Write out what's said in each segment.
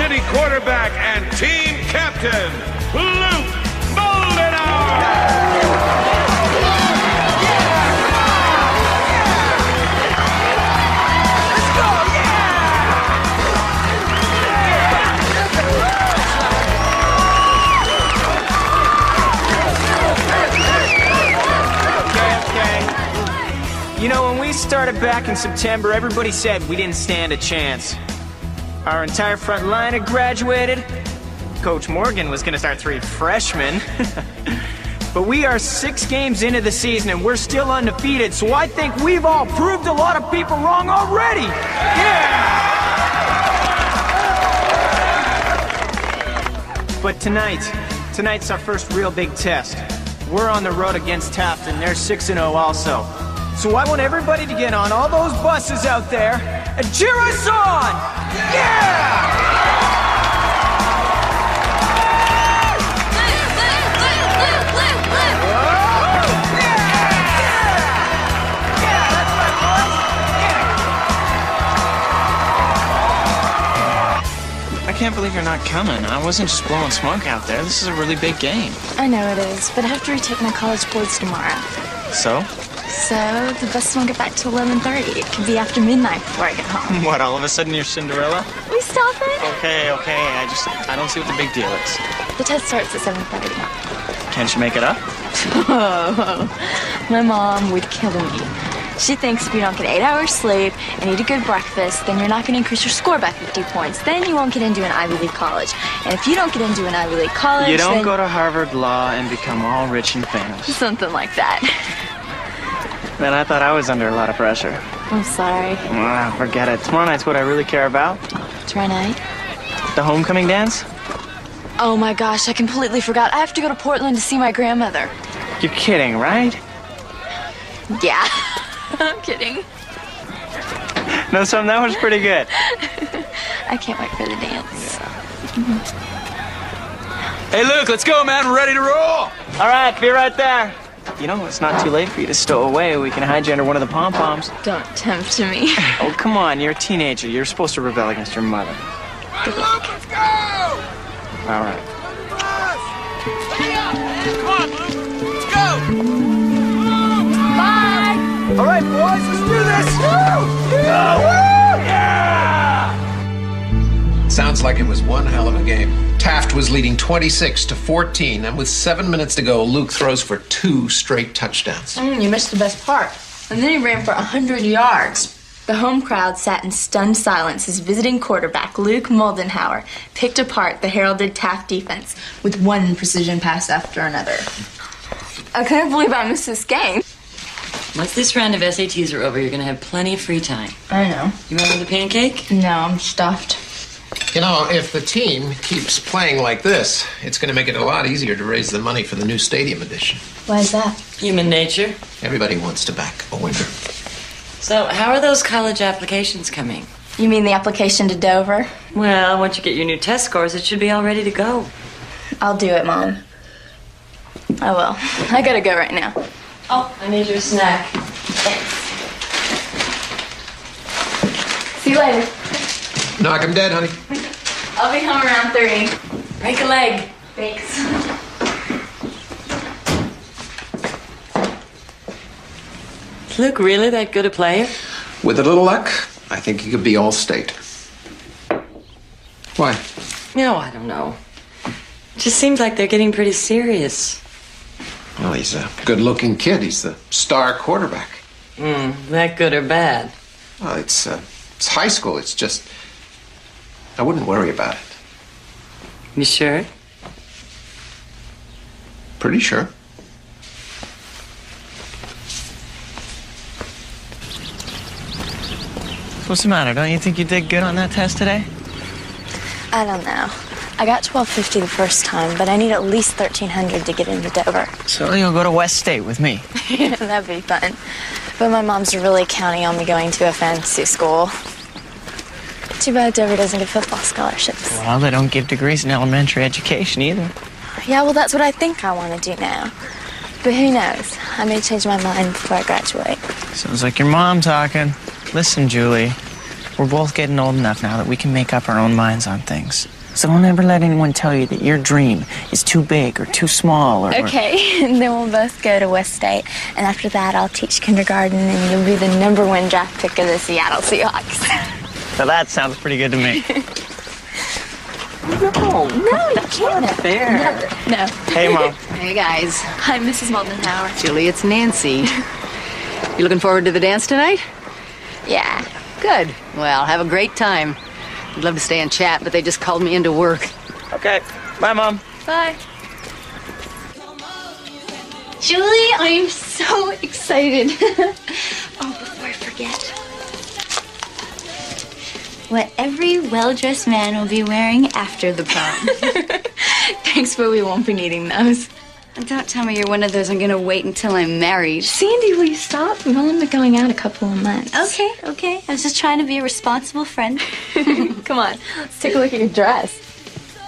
varsity quarterback and team captain, Luke Muldenhower. You know, when we started back in September, everybody said we didn't stand a chance. Our entire front line had graduated. Coach Morgan was going to start 3 freshmen. But we are 6 games into the season and we're still undefeated, so I think we've all proved a lot of people wrong already. Yeah! But tonight's our first real big test. We're on the road against Taft and they're 6-0 also. So I want everybody to get on all those buses out there and cheer us on! Yeah! I can't believe you're not coming. I wasn't just blowing smoke out there. This is a really big game. I know it is, but I have to retake my college boards tomorrow. So? So, the bus won't get back till 11:30. It could be after midnight before I get home. What, all of a sudden you're Cinderella? We stop it? Okay. I don't see what the big deal is. The test starts at 7:30. Can't you make it up? Oh, my mom would kill me. She thinks if you don't get 8 hours sleep and eat a good breakfast, then you're not going to increase your score by 50 points. Then you won't get into an Ivy League college. And if you don't get into an Ivy League college, you don't go to Harvard Law and become all rich and famous. Something like that. Man, I thought I was under a lot of pressure. I'm sorry. Forget it. Tomorrow night's what I really care about. Tomorrow night? The homecoming dance? Oh my gosh, I completely forgot. I have to go to Portland to see my grandmother. You're kidding, right? Yeah. I'm kidding. No, Sam, that was pretty good. I can't wait for the dance. Hey, Luke, let's go, man. We're ready to roll. All right, be right there. You know, it's not too late for you to stow away. We can hide you under one of the pom-poms. Don't tempt me. Oh, come on. You're a teenager. You're supposed to rebel against your mother. Good luck. Let's go! All right. Come on, Luke. Let's go! Bye! All right, boys, let's do this! Woo! Yeah! Sounds like it was one hell of a game. Taft was leading 26-14, and with 7 minutes to go, Luke throws for 2 straight touchdowns. You missed the best part. And then he ran for 100 yards. The home crowd sat in stunned silence as visiting quarterback Luke Muldenhower picked apart the heralded Taft defense with one precision pass after another. I can't believe I missed this game. Once this round of SATs are over, you're going to have plenty of free time. I know. You want another pancake? No, I'm stuffed. You know, if the team keeps playing like this, it's going to make it a lot easier to raise the money for the new stadium addition. Why is that? Human nature. Everybody wants to back a winner. So, how are those college applications coming? You mean the application to Dover? Well, once you get your new test scores, it should be all ready to go. I'll do it, Mom. I will. I gotta go right now. Oh, I need your snack. Thanks. See you later. Knock him dead, honey. I'll be home around 3. Break a leg. Thanks. Is Luke really that good a player? With a little luck, I think he could be all-state. Why? No, I don't know. It just seems like they're getting pretty serious. Well, he's a good-looking kid. He's the star quarterback. That good or bad? Well, it's high school. It's just... I wouldn't worry about it. You sure? Pretty sure. What's the matter? Don't you think you did good on that test today? I don't know. I got 1250 the first time, but I need at least 1300 to get into Dover. So you'll go to West State with me. That'd be fun. But my mom's really counting on me going to a fancy school. Too bad Dover doesn't give football scholarships. Well, they don't give degrees in elementary education either. Yeah, well, that's what I think I want to do now. But who knows? I may change my mind before I graduate. Sounds like your mom talking. Listen, Julie, we're both getting old enough now that we can make up our own minds on things. So don't ever let anyone tell you that your dream is too big or too small or... Okay, and then we'll both go to West State. And after that, I'll teach kindergarten and you'll be the #1 draft pick of the Seattle Seahawks. So that sounds pretty good to me. No, you can't. Not fair. No. Hey, Mom. Hey, guys. Hi, Mrs. Muldenhower. Julie, it's Nancy. You looking forward to the dance tonight? Yeah. Good. Well, have a great time. I'd love to stay and chat, but they just called me into work. Okay. Bye, Mom. Bye. Julie, I'm so excited. Oh, before I forget. What every well-dressed man will be wearing after the prom. Thanks, but we won't be needing those. Don't tell me you're one of those I'm gonna wait until I'm married. Sandy, will you stop? We've only been going out a couple of months. Okay. I was just trying to be a responsible friend. Come on, let's take a look at your dress.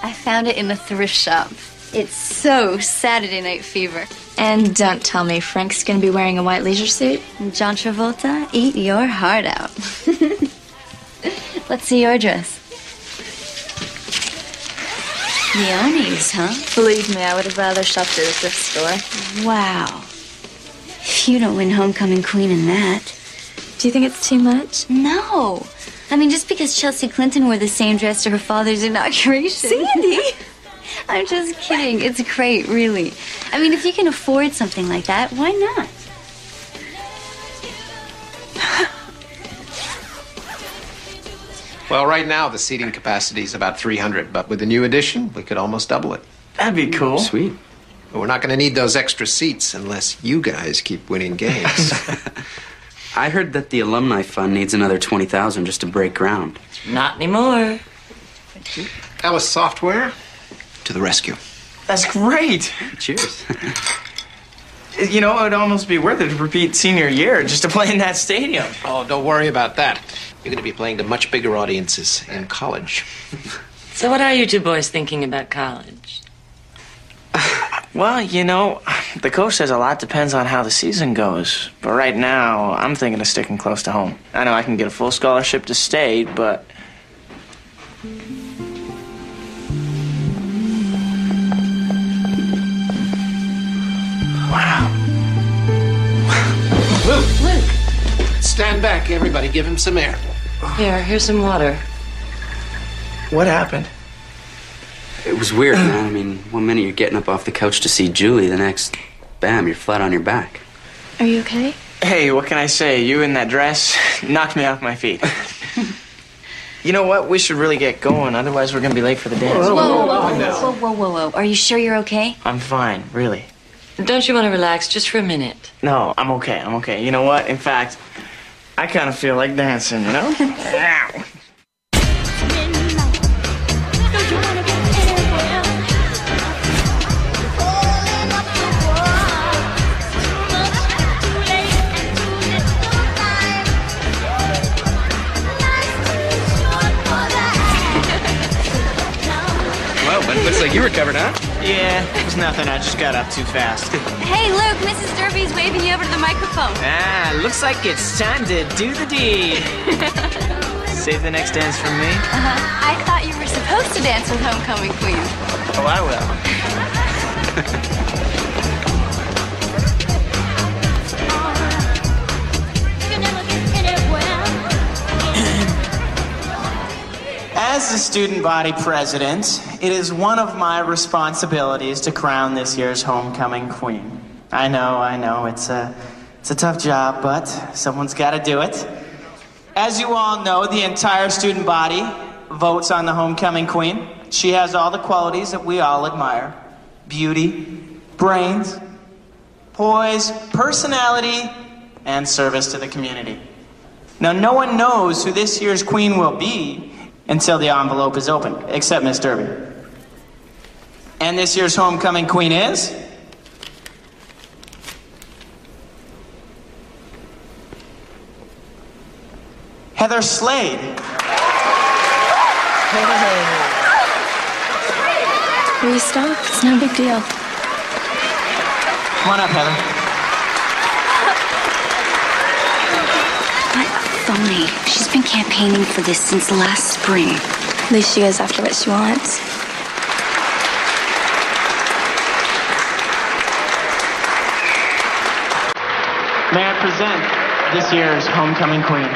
I found it in a thrift shop. It's so Saturday Night Fever. And don't tell me Frank's gonna be wearing a white leisure suit. John Travolta, eat your heart out. Let's see your dress. Leonie's, huh? Believe me, I would have rather shopped at a thrift store. Wow. If you don't win homecoming queen in that. Do you think it's too much? No. I mean, just because Chelsea Clinton wore the same dress to her father's inauguration. Sandy! I'm just kidding. It's great, really. I mean, if you can afford something like that, why not? Well, right now the seating capacity is about 300, but with the new addition, we could almost double it. That'd be cool. Sweet. But we're not going to need those extra seats unless you guys keep winning games. I heard that the alumni fund needs another $20,000 just to break ground. Not anymore. Ellis Software, to the rescue. That's great. Cheers. You know, it would almost be worth it to repeat senior year just to play in that stadium. Oh, don't worry about that. You're going to be playing to much bigger audiences in college. So what are you two boys thinking about college? Well, you know, the coach says a lot depends on how the season goes. But right now, I'm thinking of sticking close to home. I know I can get a full scholarship to state, but... Wow. Luke! Stand back, everybody. Give him some air. Here's some water. What happened? It was weird, man. I mean, one minute you're getting up off the couch to see Julie, the next, bam, you're flat on your back. Are you okay? Hey, what can I say? You in that dress knocked me off my feet. You know what? We should really get going, otherwise we're gonna be late for the dance. Whoa. Are you sure you're okay? I'm fine, really. Don't you want to relax just for a minute? No, I'm okay. You know what? In fact, I kind of feel like dancing, you know? Ow. Looks like you recovered, huh? Yeah, it was nothing. I just got up too fast. Hey, Luke, Mrs. Derby's waving you over to the microphone. Looks like it's time to do the deed. Save the next dance for me? I thought you were supposed to dance with homecoming queen. Oh, I will. As the student body president, it is one of my responsibilities to crown this year's homecoming queen. I know, it's a tough job, but someone's got to do it. As you all know, the entire student body votes on the homecoming queen. She has all the qualities that we all admire: beauty, brains, poise, personality, and service to the community. Now, no one knows who this year's queen will be until the envelope is open, except Miss Derby. And this year's homecoming queen is... Heather Slade. Will you stop? It's no big deal. Come on up, Heather. What funny. She's been campaigning for this since last spring. At least she goes after what she wants. May I present this year's homecoming queen?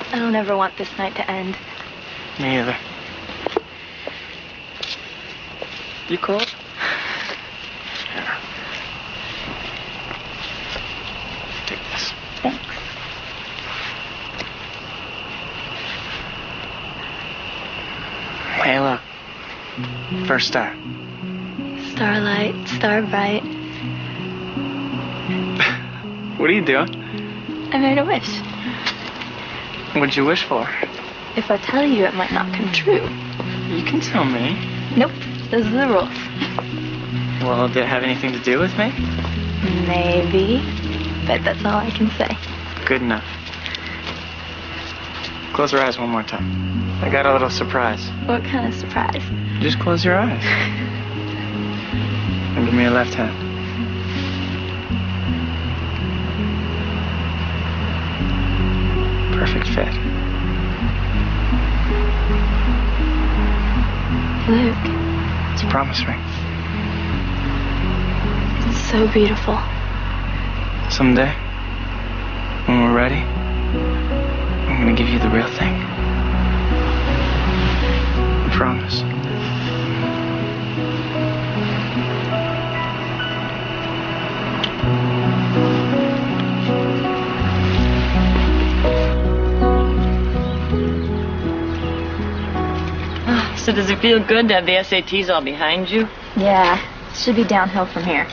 I don't ever want this night to end. Me either. You cold? Here. Take this. Thanks. Hey, look. First star. Starlight, star bright. What are you doing? I made a wish. What'd you wish for? If I tell you, it might not come true. You can tell me. Nope, those are the rules. Well, did it have anything to do with me? Maybe, but that's all I can say. Good enough. Close your eyes one more time. I got a little surprise. What kind of surprise? Just close your eyes. And give me your left hand. Perfect fit. Luke. It's a promise ring. It's so beautiful. Someday, when we're ready, I'm gonna give you the real thing. I promise. So does it feel good to have the SATs all behind you? Yeah, it should be downhill from here.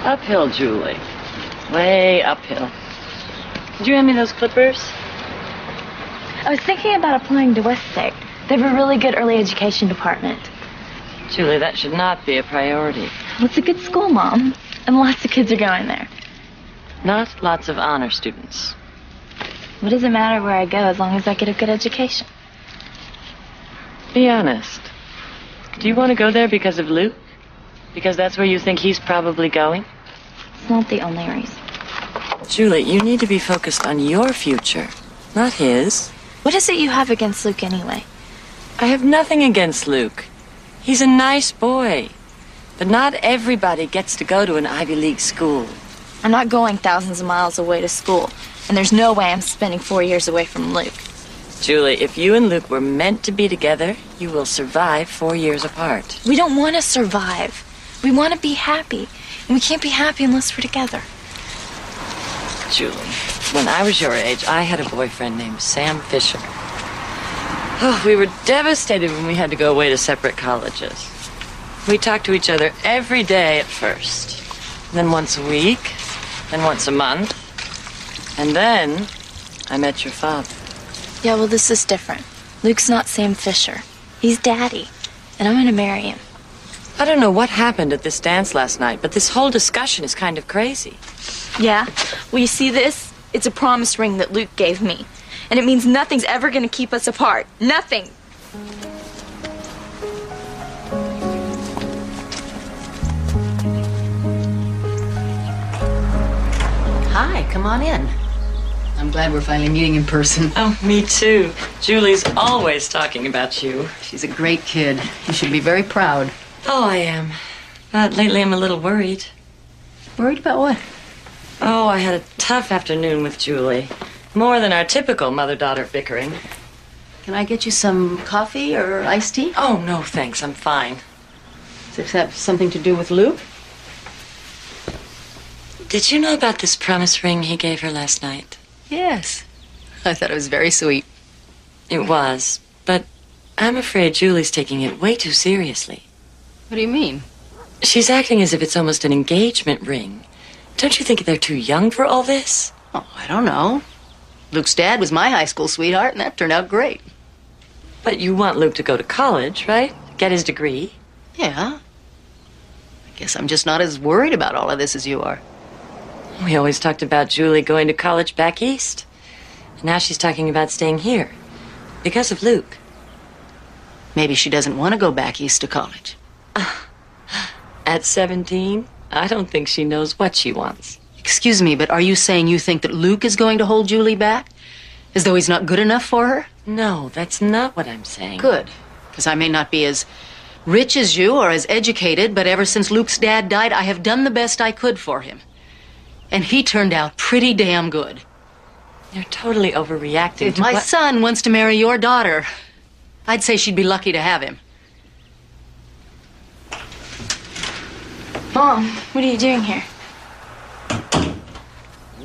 Uphill, Julie. Way uphill. Did you hand me those clippers? I was thinking about applying to West State. They have a really good early education department. Julie, that should not be a priority. Well, it's a good school, Mom. And lots of kids are going there. Not lots of honor students. What does it matter where I go as long as I get a good education? Be honest. Do you want to go there because of Luke? Because that's where you think he's probably going? It's not the only reason. Julie, you need to be focused on your future, not his. What is it you have against Luke anyway? I have nothing against Luke. He's a nice boy. But not everybody gets to go to an Ivy League school. I'm not going thousands of miles away to school. And there's no way I'm spending 4 years away from Luke. Julie, if you and Luke were meant to be together, you will survive 4 years apart. We don't want to survive. We want to be happy. And we can't be happy unless we're together. Julie, when I was your age, I had a boyfriend named Sam Fisher. Oh, we were devastated when we had to go away to separate colleges. We talked to each other every day at first. Then once a week. Then once a month. And then I met your father. Yeah, well, this is different. Luke's not Sam Fisher. He's Daddy. And I'm going to marry him. I don't know what happened at this dance last night, but this whole discussion is kind of crazy. Yeah? Well, you see this? It's a promise ring that Luke gave me. And it means nothing's ever going to keep us apart. Nothing. Hi, come on in. I'm glad we're finally meeting in person. Oh, me too. Julie's always talking about you. She's a great kid. You should be very proud. Oh, I am. But lately I'm a little worried. Worried about what? Oh, I had a tough afternoon with Julie. More than our typical mother-daughter bickering. Can I get you some coffee or iced tea? Oh, no, thanks. I'm fine. Does it have something to do with Luke? Did you know about this promise ring he gave her last night? Yes. I thought it was very sweet. It was, but I'm afraid Julie's taking it way too seriously. What do you mean? She's acting as if it's almost an engagement ring. Don't you think they're too young for all this? Oh, I don't know. Luke's dad was my high school sweetheart, and that turned out great. But you want Luke to go to college, right? Get his degree? Yeah. I guess I'm just not as worried about all of this as you are. We always talked about Julie going to college back east. And now she's talking about staying here. Because of Luke. Maybe she doesn't want to go back east to college. At 17, I don't think she knows what she wants. Excuse me, but are you saying you think that Luke is going to hold Julie back? As though he's not good enough for her? No, that's not what I'm saying. Good. Because I may not be as rich as you or as educated, but ever since Luke's dad died, I have done the best I could for him. And he turned out pretty damn good. You're totally overreacting. If my son wants to marry your daughter, I'd say she'd be lucky to have him. Mom, what are you doing here?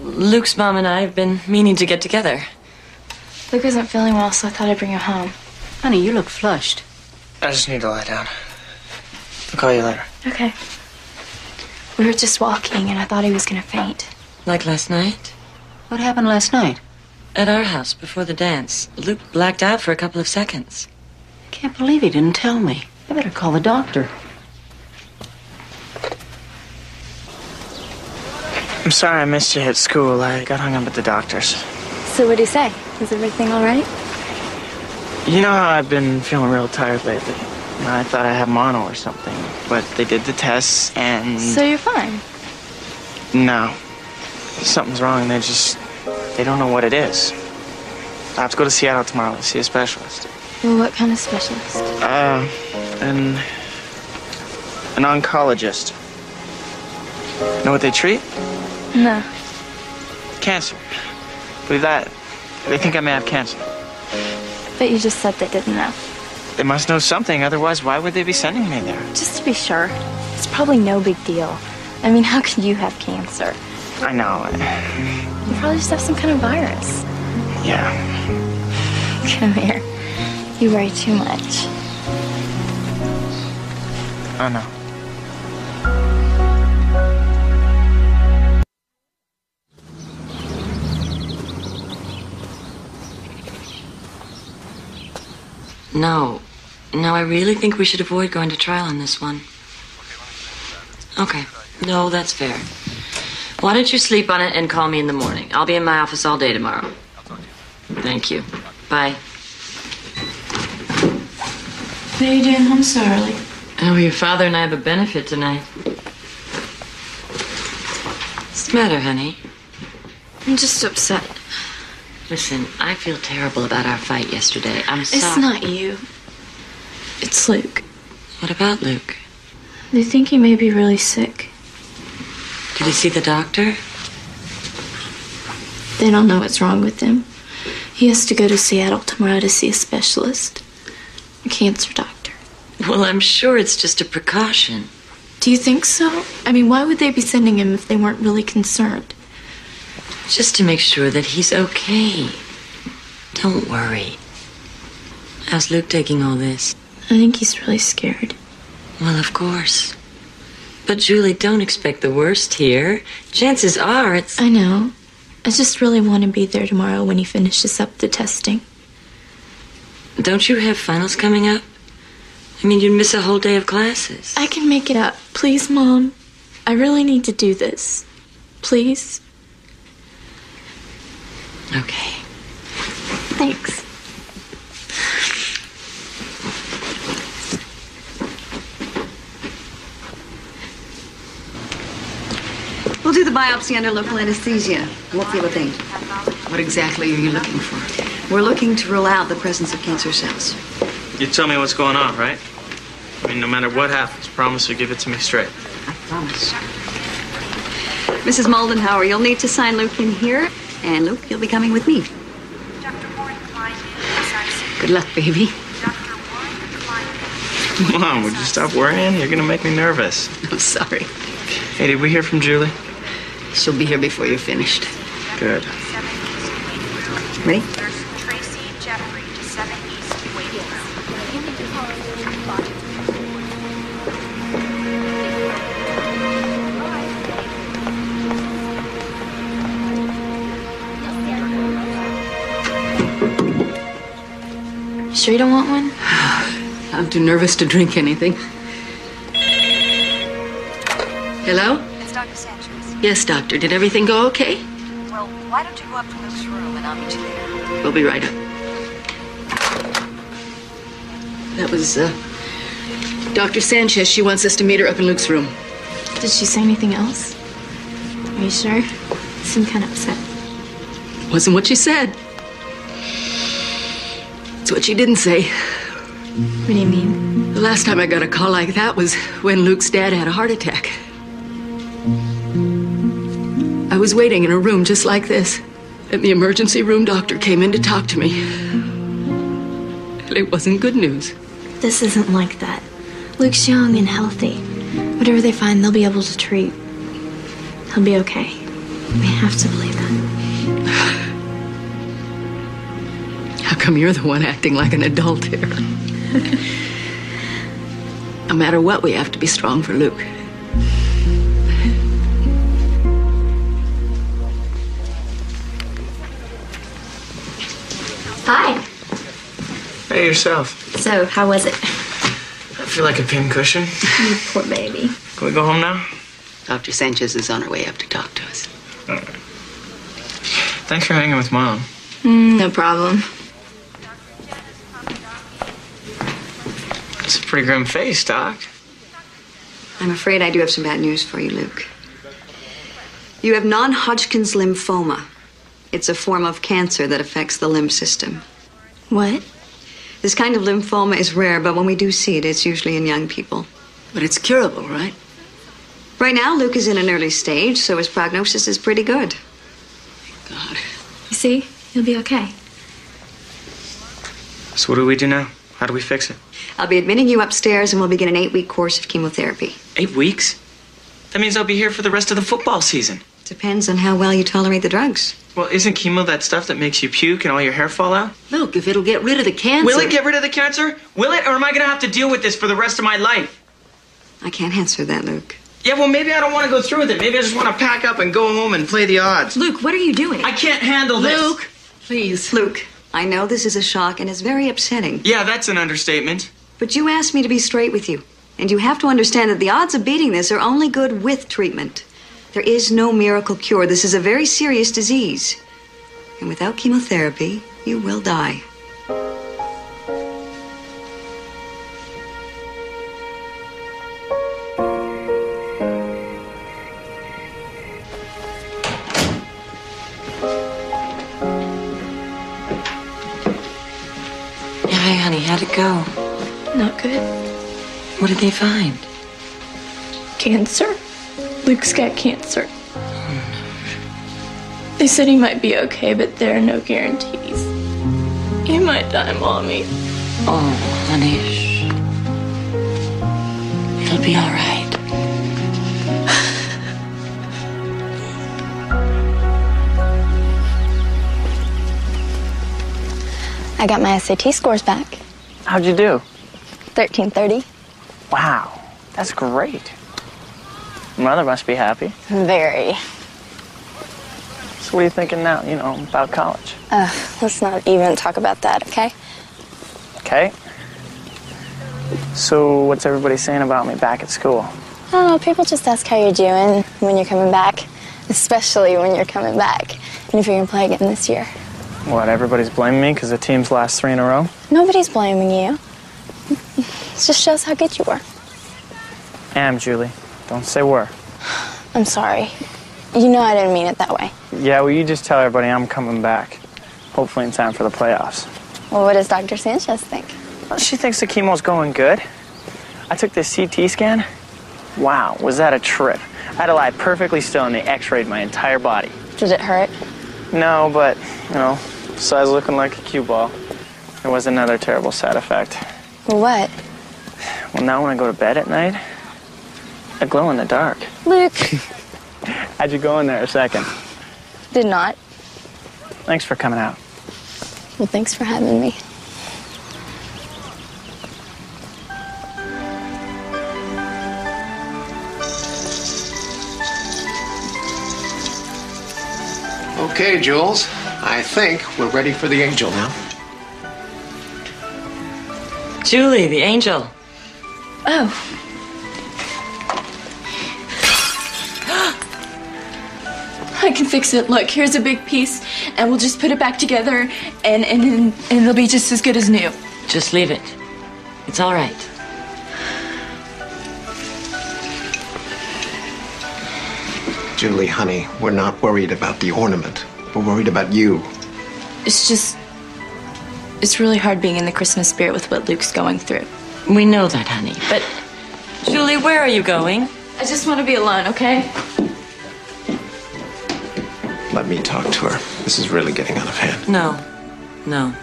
Luke's mom and I have been meaning to get together. Luke isn't feeling well, so I thought I'd bring him home. Honey, you look flushed. I just need to lie down. I'll call you later. Okay. We were just walking, and I thought he was gonna faint. Like last night? What happened last night? At our house, before the dance. Luke blacked out for a couple of seconds. I can't believe he didn't tell me. I better call the doctor. I'm sorry I missed you at school. I got hung up at the doctor's. So what'd he say? Is everything all right? You know how I've been feeling real tired lately? I thought I had mono or something, but they did the tests and... So you're fine? No. Something's wrong. They don't know what it is. I have to go to Seattle tomorrow to see a specialist. Well, what kind of specialist? An oncologist. Know what they treat? No. Cancer. Believe that. They think I may have cancer. But you just said they didn't know. They must know something, otherwise why would they be sending me there? Just to be sure. It's probably no big deal. I mean, how could you have cancer? I know. You probably just have some kind of virus. Yeah. Come here. You worry too much. I know. No. No, I really think we should avoid going to trial on this one. Okay. No, that's fair. Why don't you sleep on it and call me in the morning? I'll be in my office all day tomorrow. Thank you. Bye. What are you doing home so early? Oh, your father and I have a benefit tonight. What's the matter, honey? I'm just upset. Listen, I feel terrible about our fight yesterday. I'm sorry. It's not you. It's Luke. What about Luke? They think he may be really sick. Did he see the doctor? They don't know what's wrong with him. He has to go to Seattle tomorrow to see a specialist. A cancer doctor. Well, I'm sure it's just a precaution. Do you think so? I mean, why would they be sending him if they weren't really concerned? Just to make sure that he's okay. Don't worry. How's Luke taking all this? I think he's really scared. Well, of course. But, Julie, don't expect the worst here. Chances are it's... I know. I just really want to be there tomorrow when he finishes up the testing. Don't you have finals coming up? I mean, you'd miss a whole day of classes. I can make it up. Please, Mom. I really need to do this. Please. Okay. Thanks. We'll do the biopsy under local anesthesia. I won't feel a thing. What exactly are you looking for? We're looking to rule out the presence of cancer cells. You tell me what's going on, right? I mean, no matter what happens, promise to give it to me straight. I promise. Mrs. Muldenhower, you'll need to sign Luke in here. And Luke, you'll be coming with me. Good luck, baby. Mom, would you stop worrying? You're gonna make me nervous. I'm sorry. Hey, did we hear from Julie? She'll be here before you're finished. Good. Ready? Sure you don't want one? I'm too nervous to drink anything. Hello? It's Dr. Sanchez. Yes, doctor. Did everything go okay? Well, why don't you go up to Luke's room and I'll meet you there? We'll be right up. That was, Dr. Sanchez. She wants us to meet her up in Luke's room. Did she say anything else? Are you sure? You seem kind of upset. Wasn't what she said. It's what she didn't say. What do you mean? The last time I got a call like that was when Luke's dad had a heart attack. I was waiting in a room just like this, and the emergency room doctor came in to talk to me. And it wasn't good news. This isn't like that. Luke's young and healthy. Whatever they find, they'll be able to treat. He'll be okay. We have to believe that. How come you're the one acting like an adult here? No matter what, we have to be strong for Luke. Hi. Hey, yourself. So, how was it? I feel like a pincushion. You poor baby. Can we go home now? Dr. Sanchez is on her way up to talk to us. All right. Thanks for hanging with Mom. No problem. It's a pretty grim face, Doc. I'm afraid I do have some bad news for you, Luke. You have non-Hodgkin's lymphoma. It's a form of cancer that affects the lymph system. What? This kind of lymphoma is rare, but when we do see it, it's usually in young people. But it's curable, right? Right now, Luke is in an early stage, so his prognosis is pretty good. Thank God. You see? You'll be okay. So what do we do now? How do we fix it? I'll be admitting you upstairs, and we'll begin an 8-week course of chemotherapy. 8 weeks? That means I'll be here for the rest of the football season. Depends on how well you tolerate the drugs. Well, isn't chemo that stuff that makes you puke and all your hair fall out? Look, if it'll get rid of the cancer... Will it get rid of the cancer? Will it? Or am I going to have to deal with this for the rest of my life? I can't answer that, Luke. Yeah, well, maybe I don't want to go through with it. Maybe I just want to pack up and go home and play the odds. Luke, what are you doing? I can't handle this. Luke, please. Luke, I know this is a shock and it's very upsetting. Yeah, that's an understatement. But you asked me to be straight with you. And you have to understand that the odds of beating this are only good with treatment. There is no miracle cure. This is a very serious disease. And without chemotherapy, you will die. Hi, honey. How'd it go? Not good. What did they find? Cancer? Luke's got cancer. They said he might be okay, but there are no guarantees. He might die, Mommy. Oh, honey. Shh. It'll be all right. I got my SAT scores back. How'd you do? 1330. Wow, that's great. Mother must be happy. Very. So what are you thinking now, about college? Let's not even talk about that, okay? Okay. So what's everybody saying about me back at school? Oh, people just ask how you're doing when you're coming back. Especially when you're coming back. And if you're going to play again this year. What, everybody's blaming me because the team's last 3 in a row? Nobody's blaming you. It just shows how good you were. Am, Julie. Don't say were. I'm sorry. You know I didn't mean it that way. Yeah, well, you just tell everybody I'm coming back. Hopefully in time for the playoffs. Well, what does Dr. Sanchez think? Well, she thinks the chemo's going good. I took this CT scan. Wow, was that a trip. I had to lie perfectly still and they x-rayed my entire body. Did it hurt? No, but, you know, besides looking like a cue ball, there was another terrible side effect. Well, what? Well, now when I go to bed at night, I glow in the dark. Luke. How'd you go in there a second? Did not. Thanks for coming out. Well, thanks for having me. Okay, Jules. I think we're ready for the angel now. Julie, the angel. Oh. I can fix it. Look, here's a big piece, and we'll just put it back together, and it'll be just as good as new. Just leave it. It's all right. Julie, honey, we're not worried about the ornament. We're worried about you. It's really hard being in the Christmas spirit with what Luke's going through. We know that, honey. But, Julie, where are you going? I just want to be alone, okay? Let me talk to her. This is really getting out of hand. No.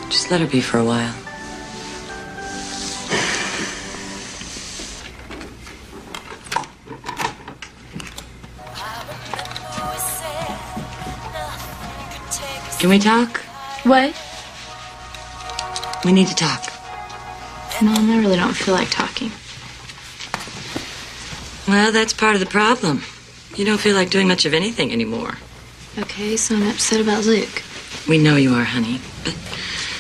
Just let her be for a while. Can we talk? What? We need to talk. Mom, I really don't feel like talking. Well, that's part of the problem. You don't feel like doing much of anything anymore. Okay, so I'm upset about Luke. We know you are, honey, but...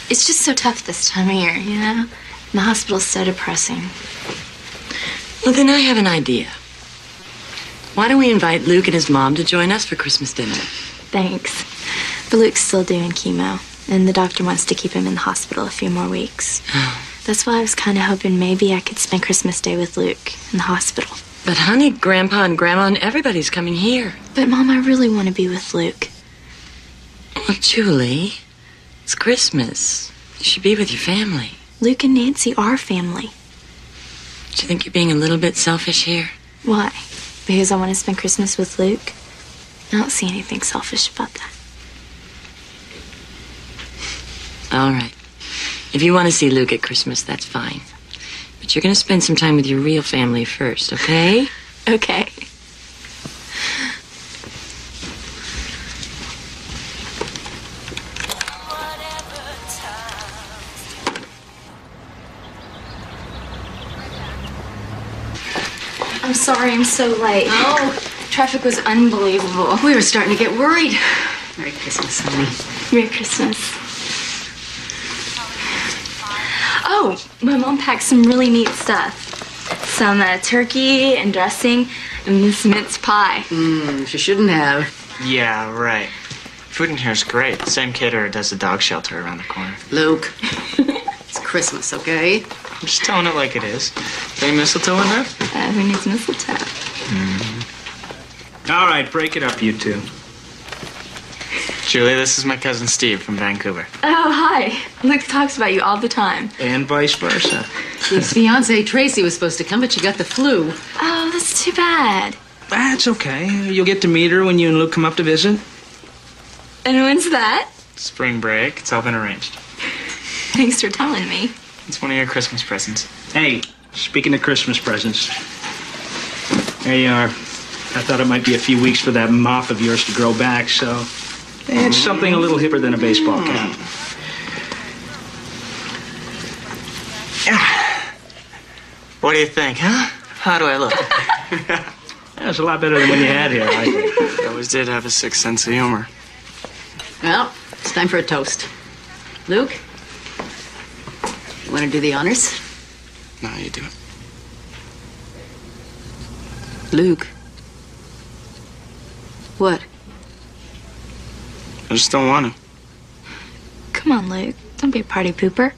It's just so tough this time of year, you know? And the hospital's so depressing. Well, then I have an idea. Why don't we invite Luke and his mom to join us for Christmas dinner? Thanks. But Luke's still doing chemo, and the doctor wants to keep him in the hospital a few more weeks. Oh. That's why I was kind of hoping maybe I could spend Christmas Day with Luke in the hospital. But, honey, Grandpa and Grandma and everybody's coming here. But, Mom, I really want to be with Luke. Well, Julie, it's Christmas. You should be with your family. Luke and Nancy are family. Do you think you're being a little bit selfish here? Why? Because I want to spend Christmas with Luke? I don't see anything selfish about that. All right. If you want to see Luke at Christmas, that's fine. But you're going to spend some time with your real family first, okay? Okay. I'm sorry I'm so late. Oh, traffic was unbelievable. We were starting to get worried. Merry Christmas, honey. Merry Christmas. Oh, my mom packed some really neat stuff. Some turkey and dressing and this mince pie. She shouldn't have. Yeah, right. Food in here is great. Same caterer does the dog shelter around the corner. Luke, it's Christmas, okay? I'm just telling it like it is. Any mistletoe in there? Who needs mistletoe? All right, break it up, you two. Julie, this is my cousin Steve from Vancouver. Oh, hi. Luke talks about you all the time. And vice versa. Luke's fiancée, Tracy, was supposed to come, but she got the flu. Oh, that's too bad. That's okay. You'll get to meet her when you and Luke come up to visit. And when's that? Spring break. It's all been arranged. Thanks for telling me. It's one of your Christmas presents. Hey, speaking of Christmas presents, there you are. I thought it might be a few weeks for that mop of yours to grow back, so it's something a little hipper than a baseball cap. What do you think, huh? How do I look? That's a lot better than when you had hair, I think. I always did have a sick sense of humor. Well, it's time for a toast. Luke, you want to do the honors? No, you do it. Luke. What? I just don't want to. Come on, Luke. Don't be a party pooper.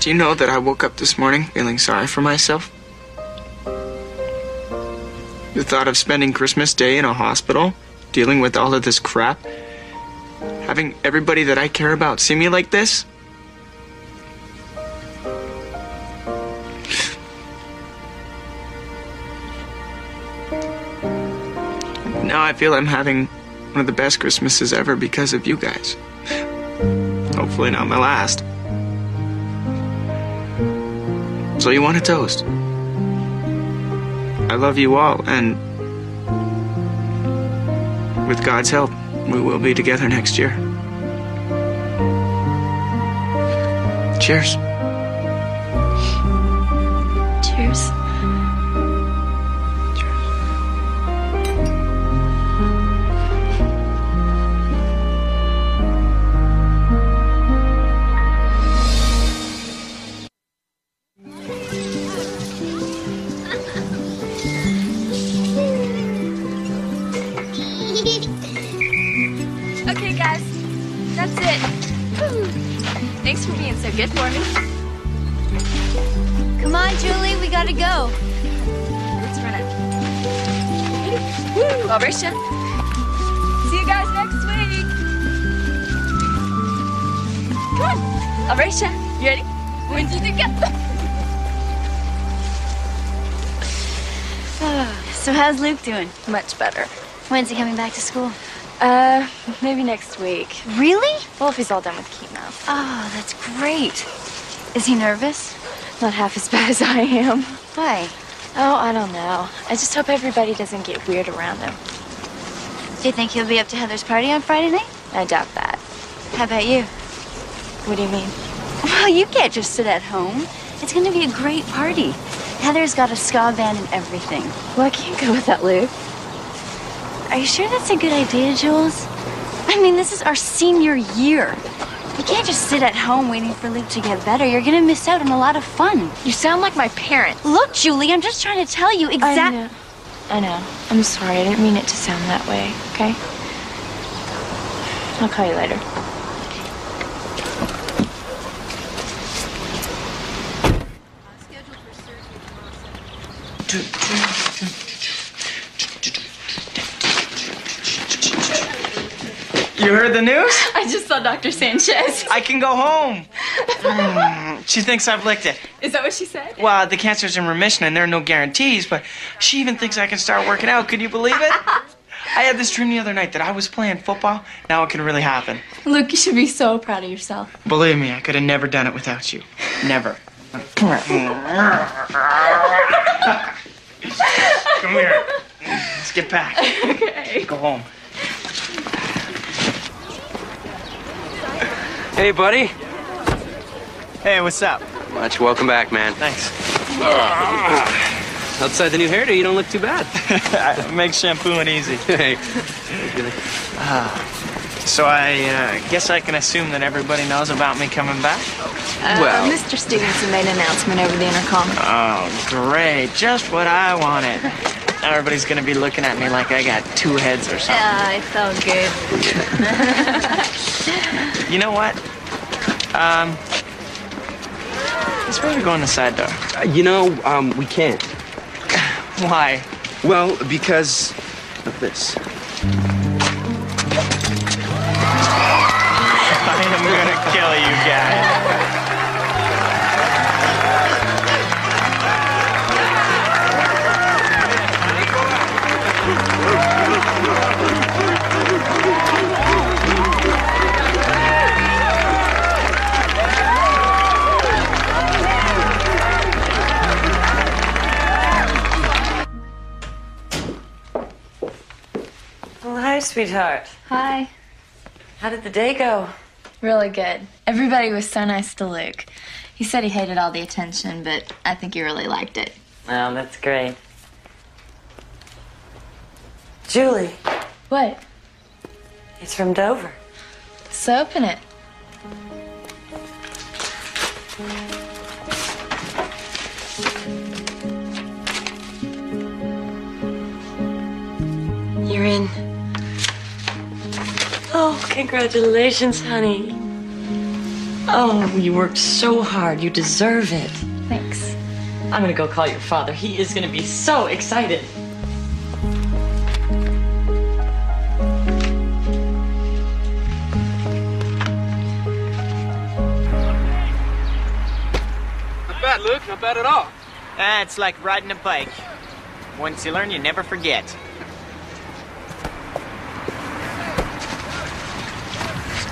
Do you know that I woke up this morning feeling sorry for myself? The thought of spending Christmas Day in a hospital, dealing with all of this crap, having everybody that I care about see me like this? Now I feel I'm having one of the best Christmases ever because of you guys. Hopefully not my last. So you want a toast? I love you all, and with God's help, we will be together next year. Cheers. Cheers. Okay, guys, that's it. Thanks for being so good for me. Come on, Julie, we gotta go. Let's run it. Woo! Alrisha. See you guys next week. Come on, Alrisha, you ready? 1, 2, 3, go. So how's Luke doing? Much better. When's he coming back to school? Maybe next week. Really? Well, if he's all done with chemo. Oh, that's great. Is he nervous? Not half as bad as I am. Why? Oh, I don't know. I just hope everybody doesn't get weird around him. Do you think he'll be up to Heather's party on Friday night? I doubt that. How about you? What do you mean? Well, you can't just sit at home. It's going to be a great party. Heather's got a ska band and everything. Well, I can't go with that, Luke. Are you sure that's a good idea, Jules? I mean, this is our senior year. You can't just sit at home waiting for Luke to get better. You're going to miss out on a lot of fun. You sound like my parents. Look, Julie, I'm just trying to tell you exactly. I know. I'm sorry. I didn't mean it to sound that way, okay? I'll call you later. You heard the news? I just saw Dr. Sanchez. I can go home. She thinks I've licked it. Is that what she said? Well, the cancer's in remission and there are no guarantees, but she even thinks I can start working out. Could you believe it? I had this dream the other night that I was playing football. Now it can really happen. Luke, you should be so proud of yourself. Believe me, I could have never done it without you. Never. Come here. Let's get back. Okay. Go home. Hey, buddy. Hey, what's up? Much. Welcome back, man. Thanks. Outside the new hairdo, you don't look too bad. It makes shampooing easy. Hey. So I guess I can assume that everybody knows about me coming back? Well, Mr. Stevenson made an announcement over the intercom. Oh, great. Just what I wanted. Now everybody's gonna be looking at me like I got 2 heads or something. Yeah, it felt good. You know what? Let's maybe go in the side door. we can't. Why? Well, because of this. I am gonna kill you guys. Well, hi, sweetheart. Hi. How did the day go? Really good. Everybody was so nice to Luke. He said he hated all the attention, but I think he really liked it. Oh, that's great. Julie. What? It's from Dover. So open it. You're in. Oh, congratulations, honey. Oh, you worked so hard. You deserve it. Thanks. I'm gonna go call your father. He is gonna be so excited. Not bad, Luke. Not bad at all. It's like riding a bike. Once you learn, you never forget.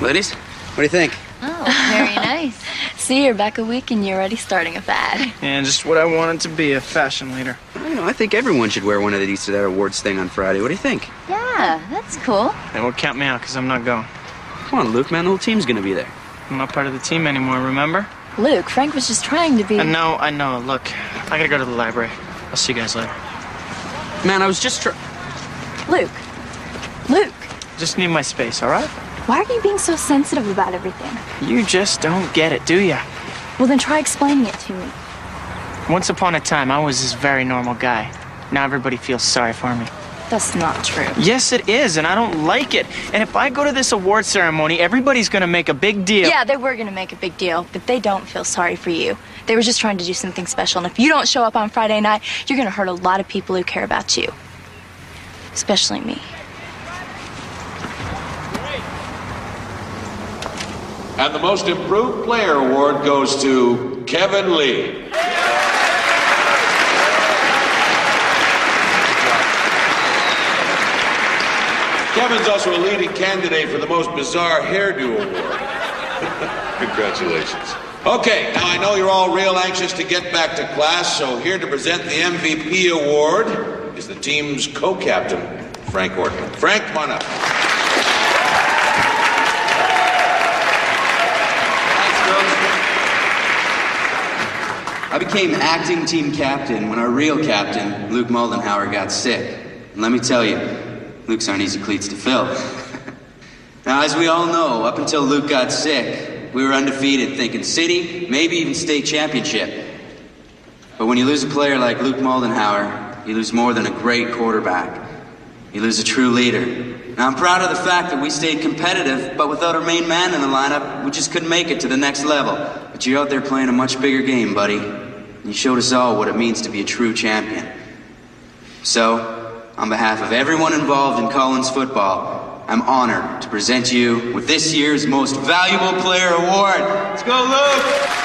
Ladies, what do you think? Oh, very nice. See, you're back a week and you're already starting a fad. And just what I wanted to be, a fashion leader. You know, I think everyone should wear one of these to that awards thing on Friday. What do you think? Yeah, that's cool. They won't count me out because I'm not going. Come on, Luke, man. The whole team's gonna be there. I'm not part of the team anymore, remember? Luke, Frank was just trying to be... I know. Look, I gotta go to the library. I'll see you guys later. Man, I was just Luke. Just need my space, all right? Why are you being so sensitive about everything? You just don't get it, do ya? Well, then try explaining it to me. Once upon a time, I was this very normal guy. Now everybody feels sorry for me. That's not true. Yes, it is, and I don't like it. And if I go to this award ceremony, everybody's gonna make a big deal. Yeah, they were gonna make a big deal, but they don't feel sorry for you. They were just trying to do something special, and if you don't show up on Friday night, you're gonna hurt a lot of people who care about you. Especially me. And the Most Improved Player Award goes to Kevin Lee. Kevin's also a leading candidate for the Most Bizarre Hairdo Award. Congratulations. Okay, now I know you're all real anxious to get back to class, so here to present the MVP award is the team's co-captain, Frank Ortman. Frank, come on up. I became acting team captain when our real captain, Luke Muldenhower, got sick. And let me tell you, Luke's aren't easy cleats to fill. Now, as we all know, up until Luke got sick, we were undefeated, thinking city, maybe even state championship. But when you lose a player like Luke Muldenhower, you lose more than a great quarterback. You lose a true leader. Now, I'm proud of the fact that we stayed competitive, but without our main man in the lineup, we just couldn't make it to the next level. But you're out there playing a much bigger game, buddy. You showed us all what it means to be a true champion. So, on behalf of everyone involved in Collins football, I'm honored to present you with this year's Most Valuable Player Award. Let's go, Luke!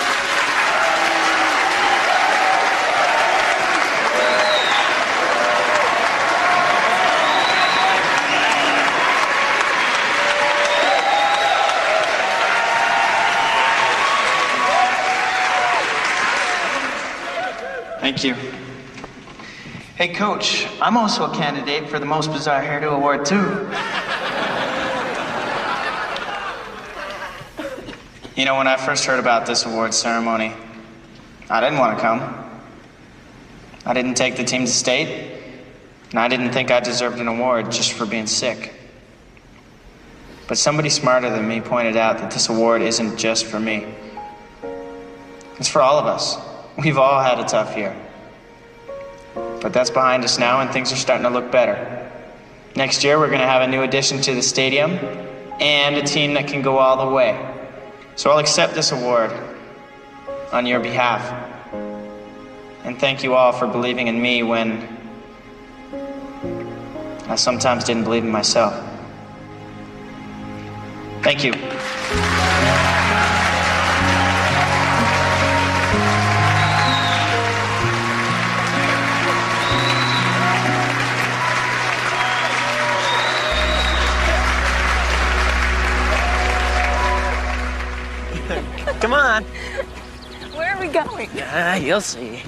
Thank you. Hey, Coach, I'm also a candidate for the Most Bizarre Hairdo Award, too. You know, when I first heard about this award ceremony, I didn't want to come. I didn't take the team to state, and I didn't think I deserved an award just for being sick. But somebody smarter than me pointed out that this award isn't just for me. It's for all of us. We've all had a tough year. But that's behind us now, and things are starting to look better. Next year, we're going to have a new addition to the stadium and a team that can go all the way. So I'll accept this award on your behalf. And thank you all for believing in me when I sometimes didn't believe in myself. Thank you. Come on. Where are we going? You'll see.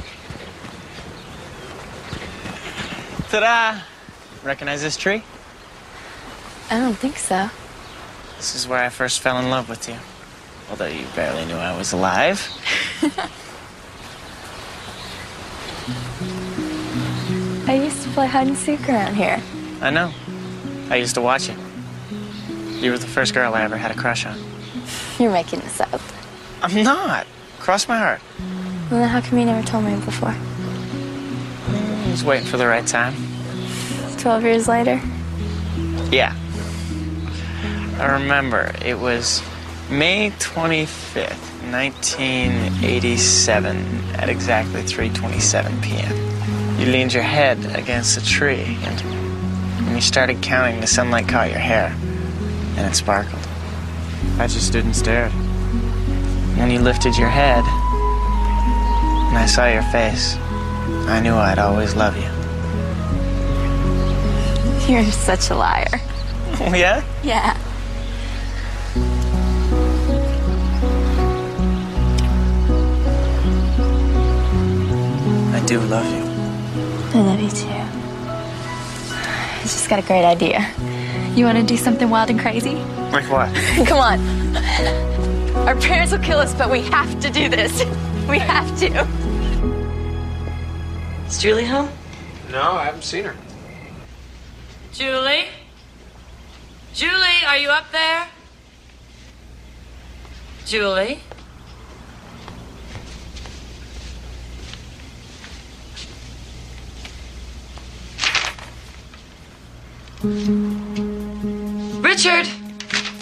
Ta-da! Recognize this tree? I don't think so. This is where I first fell in love with you. Although you barely knew I was alive. I used to play hide and seek around here. I know. I used to watch you. You were the first girl I ever had a crush on. You're making this up. I'm not. Cross my heart. Well, then how come you never told me before? I was waiting for the right time. 12 years later? Yeah. I remember. It was May 25th, 1987, at exactly 3:27 p.m. You leaned your head against a tree, and when you started counting, the sunlight caught your hair, and it sparkled. I just stood and stared. And when you lifted your head, and I saw your face, I knew I'd always love you. You're such a liar. Oh, yeah? Yeah. I do love you. I love you too. I just got a great idea. You want to do something wild and crazy? Like what? Come on. Our parents will kill us, but we have to do this. We have to. Is Julie home? No, I haven't seen her. Julie? Julie, are you up there? Julie? Richard!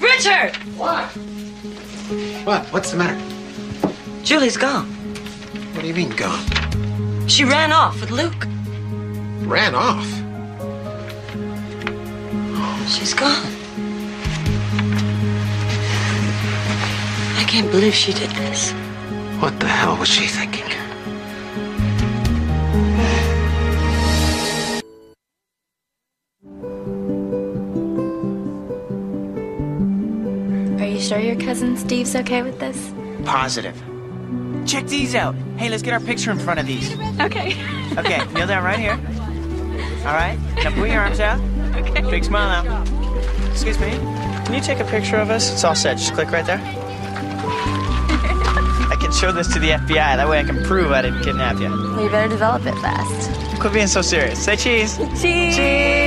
Richard! What? What? What's the matter? Julie's gone. What do you mean gone? She ran off with Luke. Ran off? She's gone. I can't believe she did this. What the hell was she thinking? Are you sure your cousin Steve's okay with this? Positive. Check these out. Hey, let's get our picture in front of these. Okay. Okay, kneel down right here. All right, now put your arms out. Okay. Big smile now. Excuse me, can you take a picture of us? It's all set, just click right there. I can show this to the FBI, that way I can prove I didn't kidnap you. Well, you better develop it fast. Quit being so serious. Say cheese. Cheese! Cheese!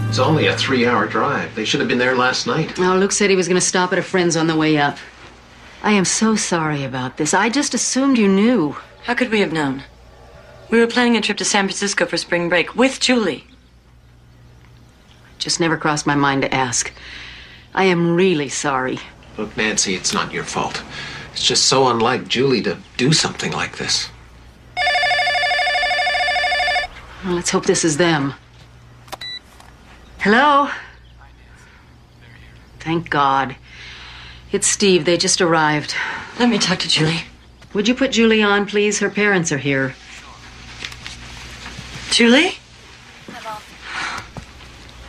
It's only a 3-hour drive. They should have been there last night. Oh, Luke said he was going to stop at a friend's on the way up. I am so sorry about this. I just assumed you knew. How could we have known? We were planning a trip to San Francisco for spring break with Julie. Just never crossed my mind to ask. I am really sorry. Look, Nancy, it's not your fault. It's just so unlike Julie to do something like this. Well, let's hope this is them. Hello? Thank God. It's Steve. They just arrived. Let me talk to Julie. Would you put Julie on, please? Her parents are here. Julie?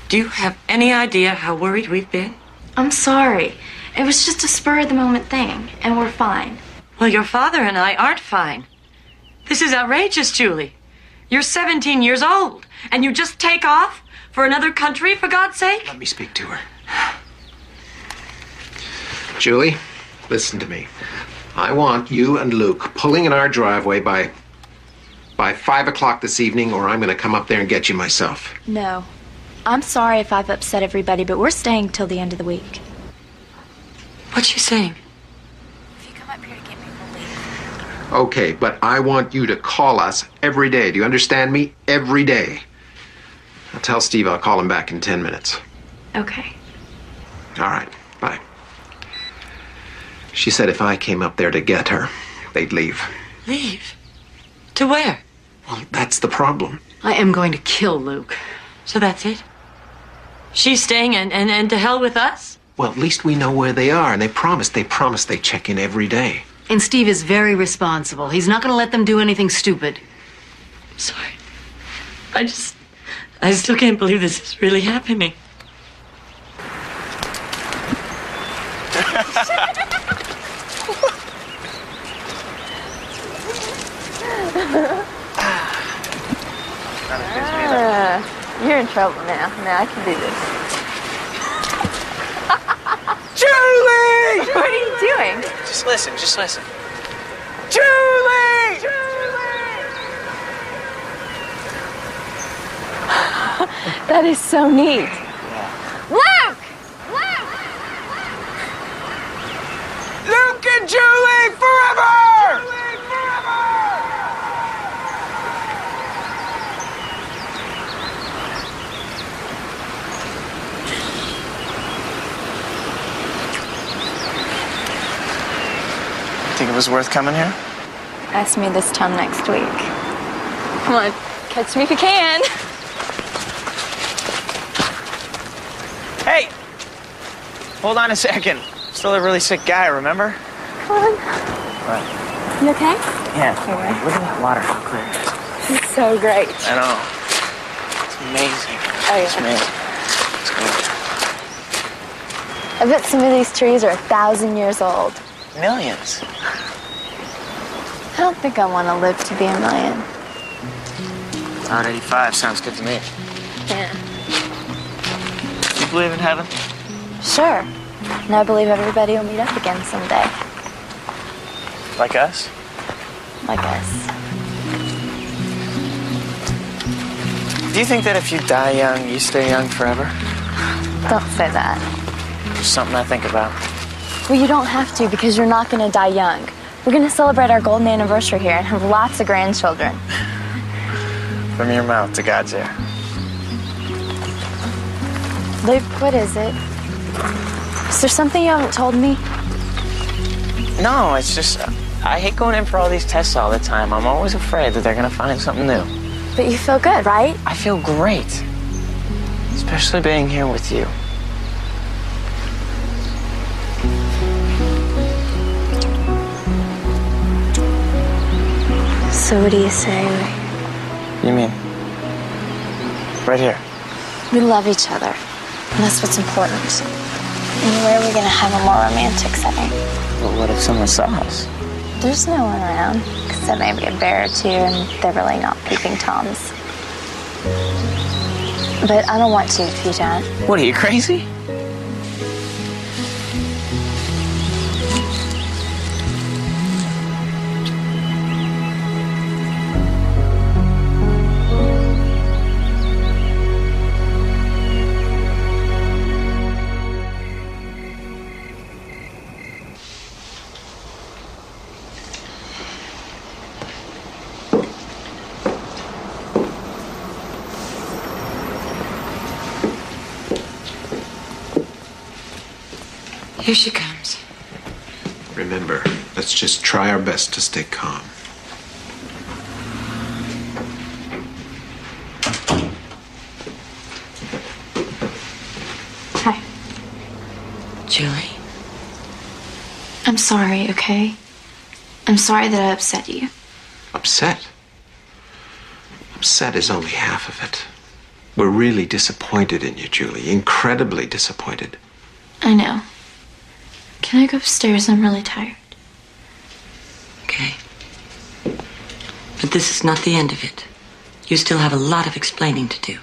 Do you have any idea how worried we've been? I'm sorry. It was just a spur-of-the-moment thing, and we're fine. Well, your father and I aren't fine. This is outrageous, Julie. You're 17 years old, and you just take off for another country, for God's sake? Let me speak to her. Julie, listen to me. I want you and Luke pulling in our driveway by 5 o'clock this evening, or I'm going to come up there and get you myself. No. I'm sorry if I've upset everybody, but we're staying till the end of the week. What's she saying? If you come up here to get me, we'll leave. Okay, but I want you to call us every day. Do you understand me? Every day. I'll tell Steve I'll call him back in 10 minutes. Okay. All right, bye. She said if I came up there to get her, they'd leave. Leave? To where? Well, that's the problem. I am going to kill Luke. So that's it? She's staying and to hell with us? Well, at least we know where they are, and they promise they check in every day. And Steve is very responsible. He's not going to let them do anything stupid. I'm sorry. I still can't believe this is really happening. You're in trouble now. Now I can do this. Julie! What are you doing? Just listen, Julie! That is so neat. Luke! Luke and Julie forever! Think it was worth coming here? Ask me this time next week. Come on, catch me if you can. Hey! Hold on a second. Still a really sick guy, remember? Come on. What? You okay? Yeah. Okay. Look at that water, how clear it is. This is so great. I know. It's amazing. Oh, yeah. It's amazing. Let's go. I bet some of these trees are 1,000 years old. Millions. I don't think I want to live to be a million. About 85 sounds good to me. Yeah. You believe in heaven? Sure. And I believe everybody will meet up again someday. Like us? Like us. Do you think that if you die young, you stay young forever? Don't say that. Just something I think about. Well, you don't have to because you're not going to die young. We're going to celebrate our golden anniversary here and have lots of grandchildren. From your mouth to God's ear. Luke, what is it? Is there something you haven't told me? No, it's just, I hate going in for all these tests all the time. I'm always afraid that they're going to find something new. But you feel good, right? I feel great. Especially being here with you. So what do you say? You mean? Right here. We love each other. And that's what's important. And where are we going to have a more romantic setting? Well, what if someone saw us? There's no one around, except maybe a bear or two, and they're really not peeping Toms. But I don't want to if you don't. What, are you crazy? Here she comes. Remember, let's just try our best to stay calm. Hi. Julie. I'm sorry, okay? I'm sorry that I upset you. Upset? Upset is only half of it. We're really disappointed in you, Julie. Incredibly disappointed. I know. Can I go upstairs? I'm really tired. Okay. But this is not the end of it. You still have a lot of explaining to do.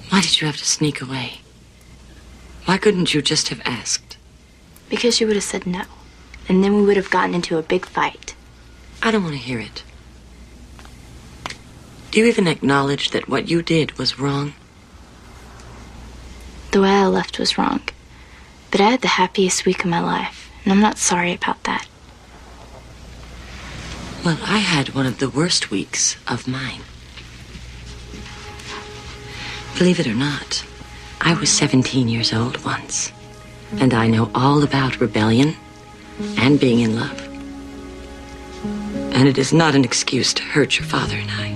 Why did you have to sneak away? Why couldn't you just have asked? Because you would have said no. And then we would have gotten into a big fight. I don't want to hear it. Do you even acknowledge that what you did was wrong? The way I left was wrong. But I had the happiest week of my life. And I'm not sorry about that. Well, I had one of the worst weeks of mine. Believe it or not, I was 17 years old once. And I know all about rebellion and being in love. And it is not an excuse to hurt your father and I.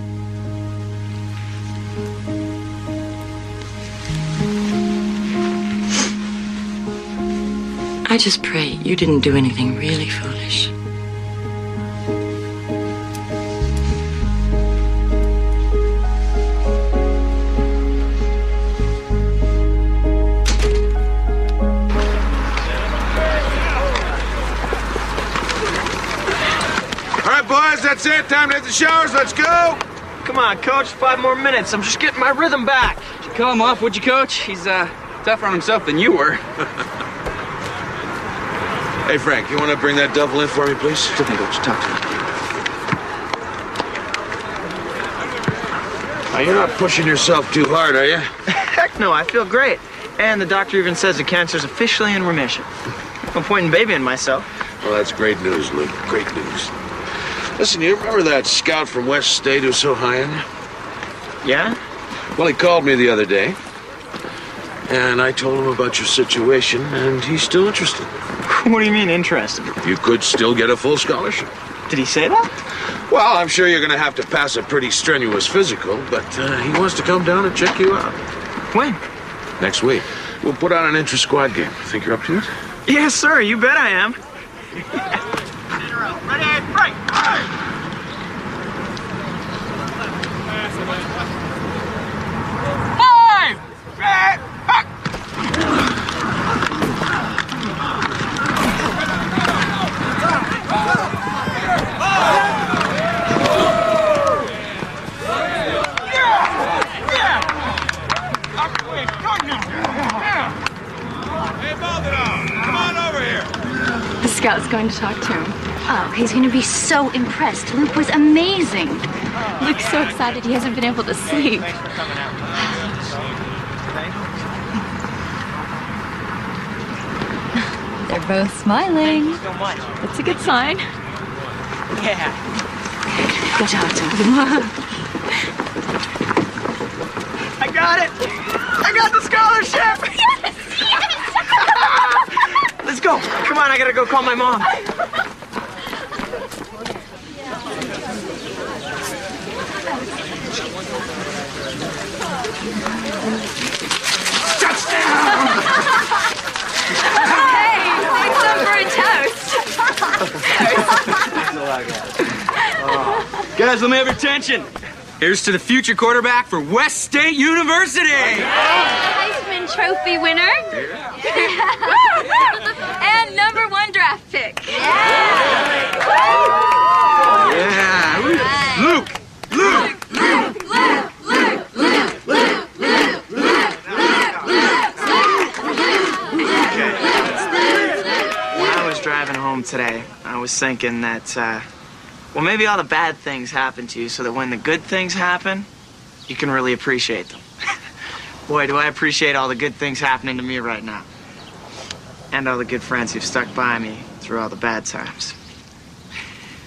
I just pray you didn't do anything really foolish. All right, boys, that's it. Time to hit the showers. Let's go. Come on, Coach. 5 more minutes. I'm just getting my rhythm back. Did you call him off, would you, Coach? He's tougher on himself than you were. Hey, Frank, you want to bring that double in for me, please? Sure thing, Coach. Talk to me. Now, you're not pushing yourself too hard, are you? Heck no, I feel great. And the doctor even says the cancer's officially in remission. No point in babying myself. Well, that's great news, Luke. Great news. Listen, you remember that scout from West State who's so high in you? Yeah? Well, he called me the other day, and I told him about your situation, and he's still interested. What do you mean, interested? You could still get a full scholarship. Did he say that? Well, I'm sure you're going to have to pass a pretty strenuous physical, but he wants to come down and check you out. When? Next week. We'll put on an intra-squad game. Think you're up to it? Yes, sir. You bet I am. Ready, break! Five! Back! The scout's going to talk to him. Oh, he's going to be so impressed. Luke was amazing. Luke's so excited he hasn't been able to sleep. They're both smiling. Thank you so much. That's a good sign. Yeah. Go talk to him. I got it! I got the scholarship! Yes! Let's go. Come on, I gotta go call my mom. Hey, make some for a toast. Guys, let me have your attention. Here's to the future quarterback for West State University. Heisman Trophy winner. And #1 draft pick. Yeah. Luke. When I was driving home today, I was thinking that, well, maybe all the bad things happen to you so that when the good things happen, you can really appreciate them. Boy, do I appreciate all the good things happening to me right now. And all the good friends who've stuck by me through all the bad times.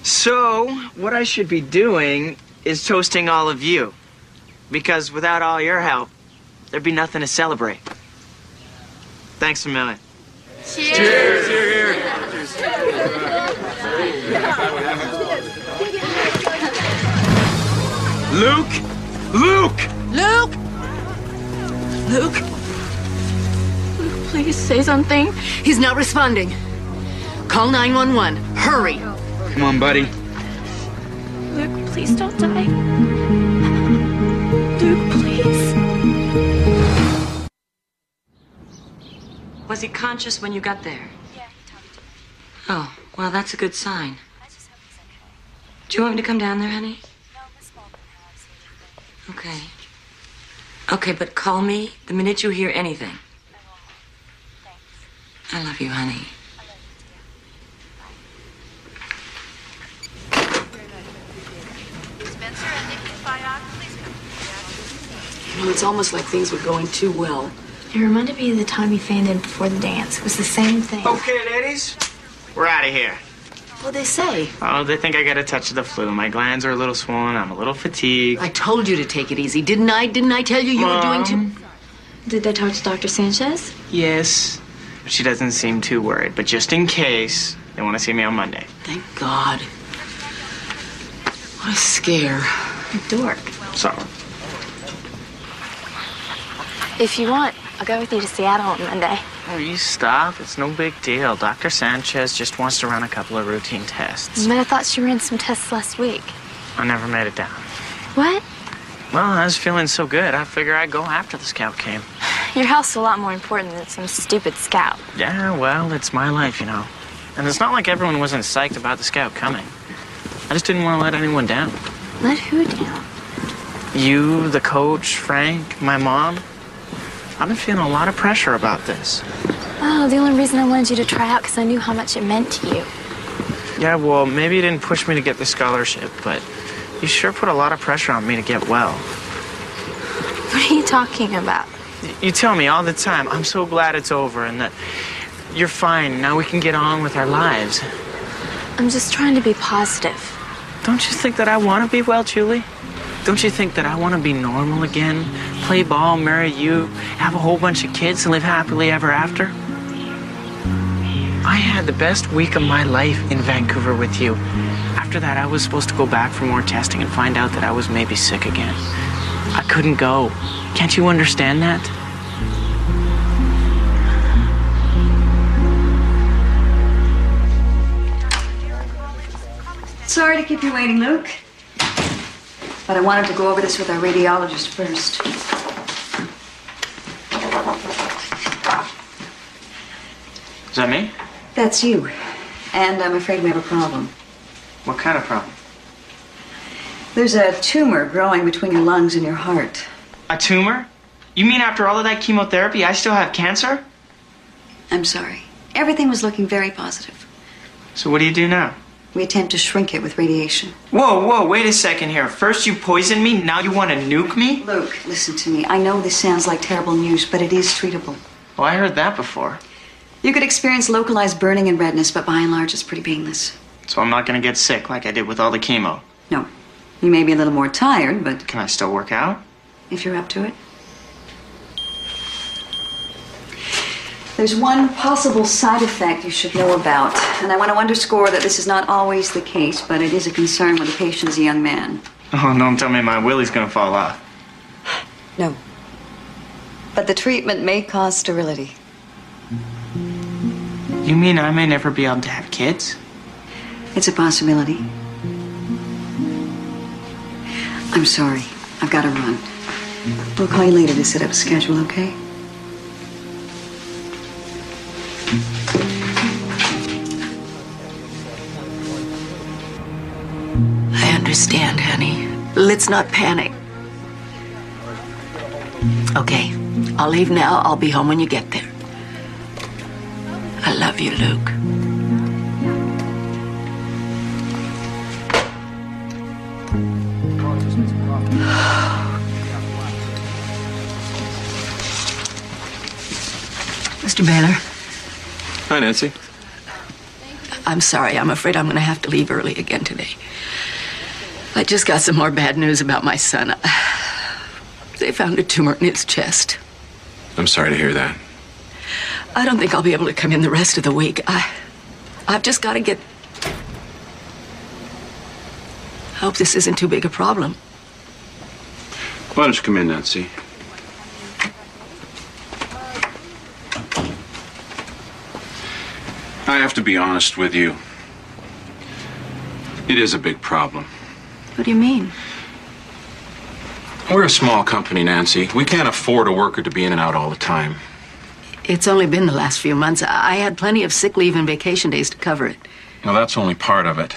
So, what I should be doing is toasting all of you. Because without all your help, there'd be nothing to celebrate. Thanks a million. Cheers. Cheers. Here. Luke! Luke, please say something. He's not responding. Call 911. Hurry. Come on, buddy. Luke, please don't die. Luke, please. Was he conscious when you got there? Yeah, he talked to me. Oh, well, that's a good sign. I just hope he's okay. Do you want me to come down there, honey? No, Miss Muldenhower said you could. Okay. Okay, but call me the minute you hear anything. I will. Thanks. I love you, honey. Spencer and Nikki Fayad, please come to the You know, it's almost like things were going too well. It reminded me of the time you fainted before the dance. It was the same thing. Okay, ladies, we're out of here. What'd they say? Oh, they think I got a touch of the flu. My glands are a little swollen. I'm a little fatigued. I told you to take it easy, didn't I? Didn't I tell you you were doing too... Did they talk to Dr. Sanchez? Yes. She doesn't seem too worried, but just in case, they want to see me on Monday. Thank God. What a scare. Dork. So, If you want, I'll go with you to Seattle on Monday. oh, you stop. It's no big deal. Dr. Sanchez just wants to run a couple of routine tests. But I thought she ran some tests last week. I never made it down. What? Well, I was feeling so good, I figured I'd go after the scout came. Your health's a lot more important than some stupid scout. Yeah, well, it's my life, you know. And it's not like everyone wasn't psyched about the scout coming. I just didn't want to let anyone down. Let who down? You, the coach, Frank, my mom. I've been feeling a lot of pressure about this. Oh, the only reason I wanted you to try out because I knew how much it meant to you. Yeah, well, maybe you didn't push me to get the scholarship, but you sure put a lot of pressure on me to get well. What are you talking about? You tell me all the time, I'm so glad it's over and that you're fine. Now we can get on with our lives. I'm just trying to be positive. Don't you think that I want to be well, Julie? Don't you think that I want to be normal again? Play ball, marry you, have a whole bunch of kids and live happily ever after? I had the best week of my life in Vancouver with you. After that, I was supposed to go back for more testing and find out that I was maybe sick again. I couldn't go. Can't you understand that? Sorry to keep you waiting, Luke. But I wanted to go over this with our radiologist first. Is that me? That's you. And I'm afraid we have a problem. What kind of problem? There's a tumor growing between your lungs and your heart. A tumor? You mean after all of that chemotherapy, I still have cancer? I'm sorry. Everything was looking very positive. So what do you do now? We attempt to shrink it with radiation. Whoa, wait a second here. First you poisoned me, now you want to nuke me? Luke, listen to me. I know this sounds like terrible news, but it is treatable. Well, I heard that before. You could experience localized burning and redness, but by and large, it's pretty painless. So I'm not going to get sick like I did with all the chemo? No. You may be a little more tired, but... Can I still work out? If you're up to it. There's one possible side effect you should know about, and I want to underscore that this is not always the case, but it is a concern when the patient's a young man. Oh, don't tell me my willy's going to fall off. No. But the treatment may cause sterility. You mean I may never be able to have kids? It's a possibility. I'm sorry. I've got to run. We'll call you later to set up a schedule, okay? I understand, honey. Let's not panic. Okay, I'll leave now. I'll be home when you get there. I love you, Luke. Mr. Banner. Hi, Nancy. I'm sorry. I'm afraid I'm going to have to leave early again today. I just got some more bad news about my son. They found a tumor in his chest. I'm sorry to hear that. I don't think I'll be able to come in the rest of the week. I've just got to get... I hope this isn't too big a problem. Why don't you come in, Nancy? I have to be honest with you. It is a big problem. What do you mean? We're a small company, Nancy. We can't afford a worker to be in and out all the time. It's only been the last few months. I had plenty of sick leave and vacation days to cover it. Well, that's only part of it.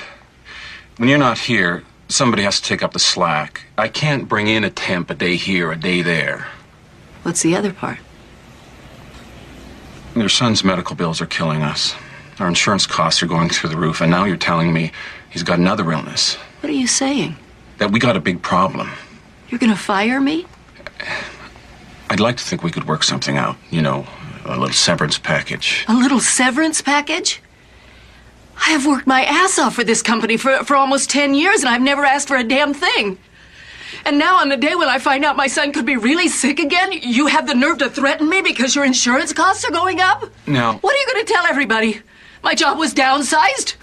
When you're not here, somebody has to take up the slack. I can't bring in a temp a day here, a day there. What's the other part? Your son's medical bills are killing us. Our insurance costs are going through the roof, and now you're telling me he's got another illness. What are you saying? That we got a big problem. You're gonna fire me? I'd like to think we could work something out. You know, a little severance package. A little severance package? I have worked my ass off for this company for almost 10 years, and I've never asked for a damn thing. And now on the day when I find out my son could be really sick again, you have the nerve to threaten me because your insurance costs are going up? No. What are you gonna tell everybody? My job was downsized?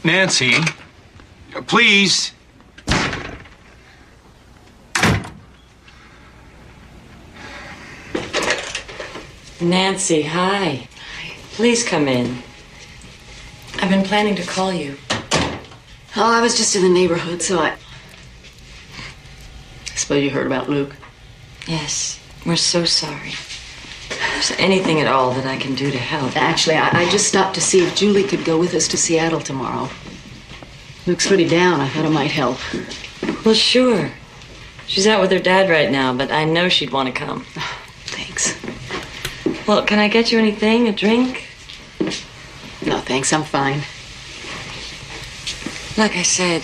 Nancy, please. Nancy, hi. Please come in. I've been planning to call you. Oh, I was just in the neighborhood, so I suppose you heard about Luke. Yes, we're so sorry. Is there anything at all that I can do to help? Actually, I just stopped to see if Julie could go with us to Seattle tomorrow. Luke's pretty down. I thought it might help. Well, sure. She's out with her dad right now, but I know she'd want to come. Thanks. Well, can I get you anything? A drink? No, thanks. I'm fine. Like I said,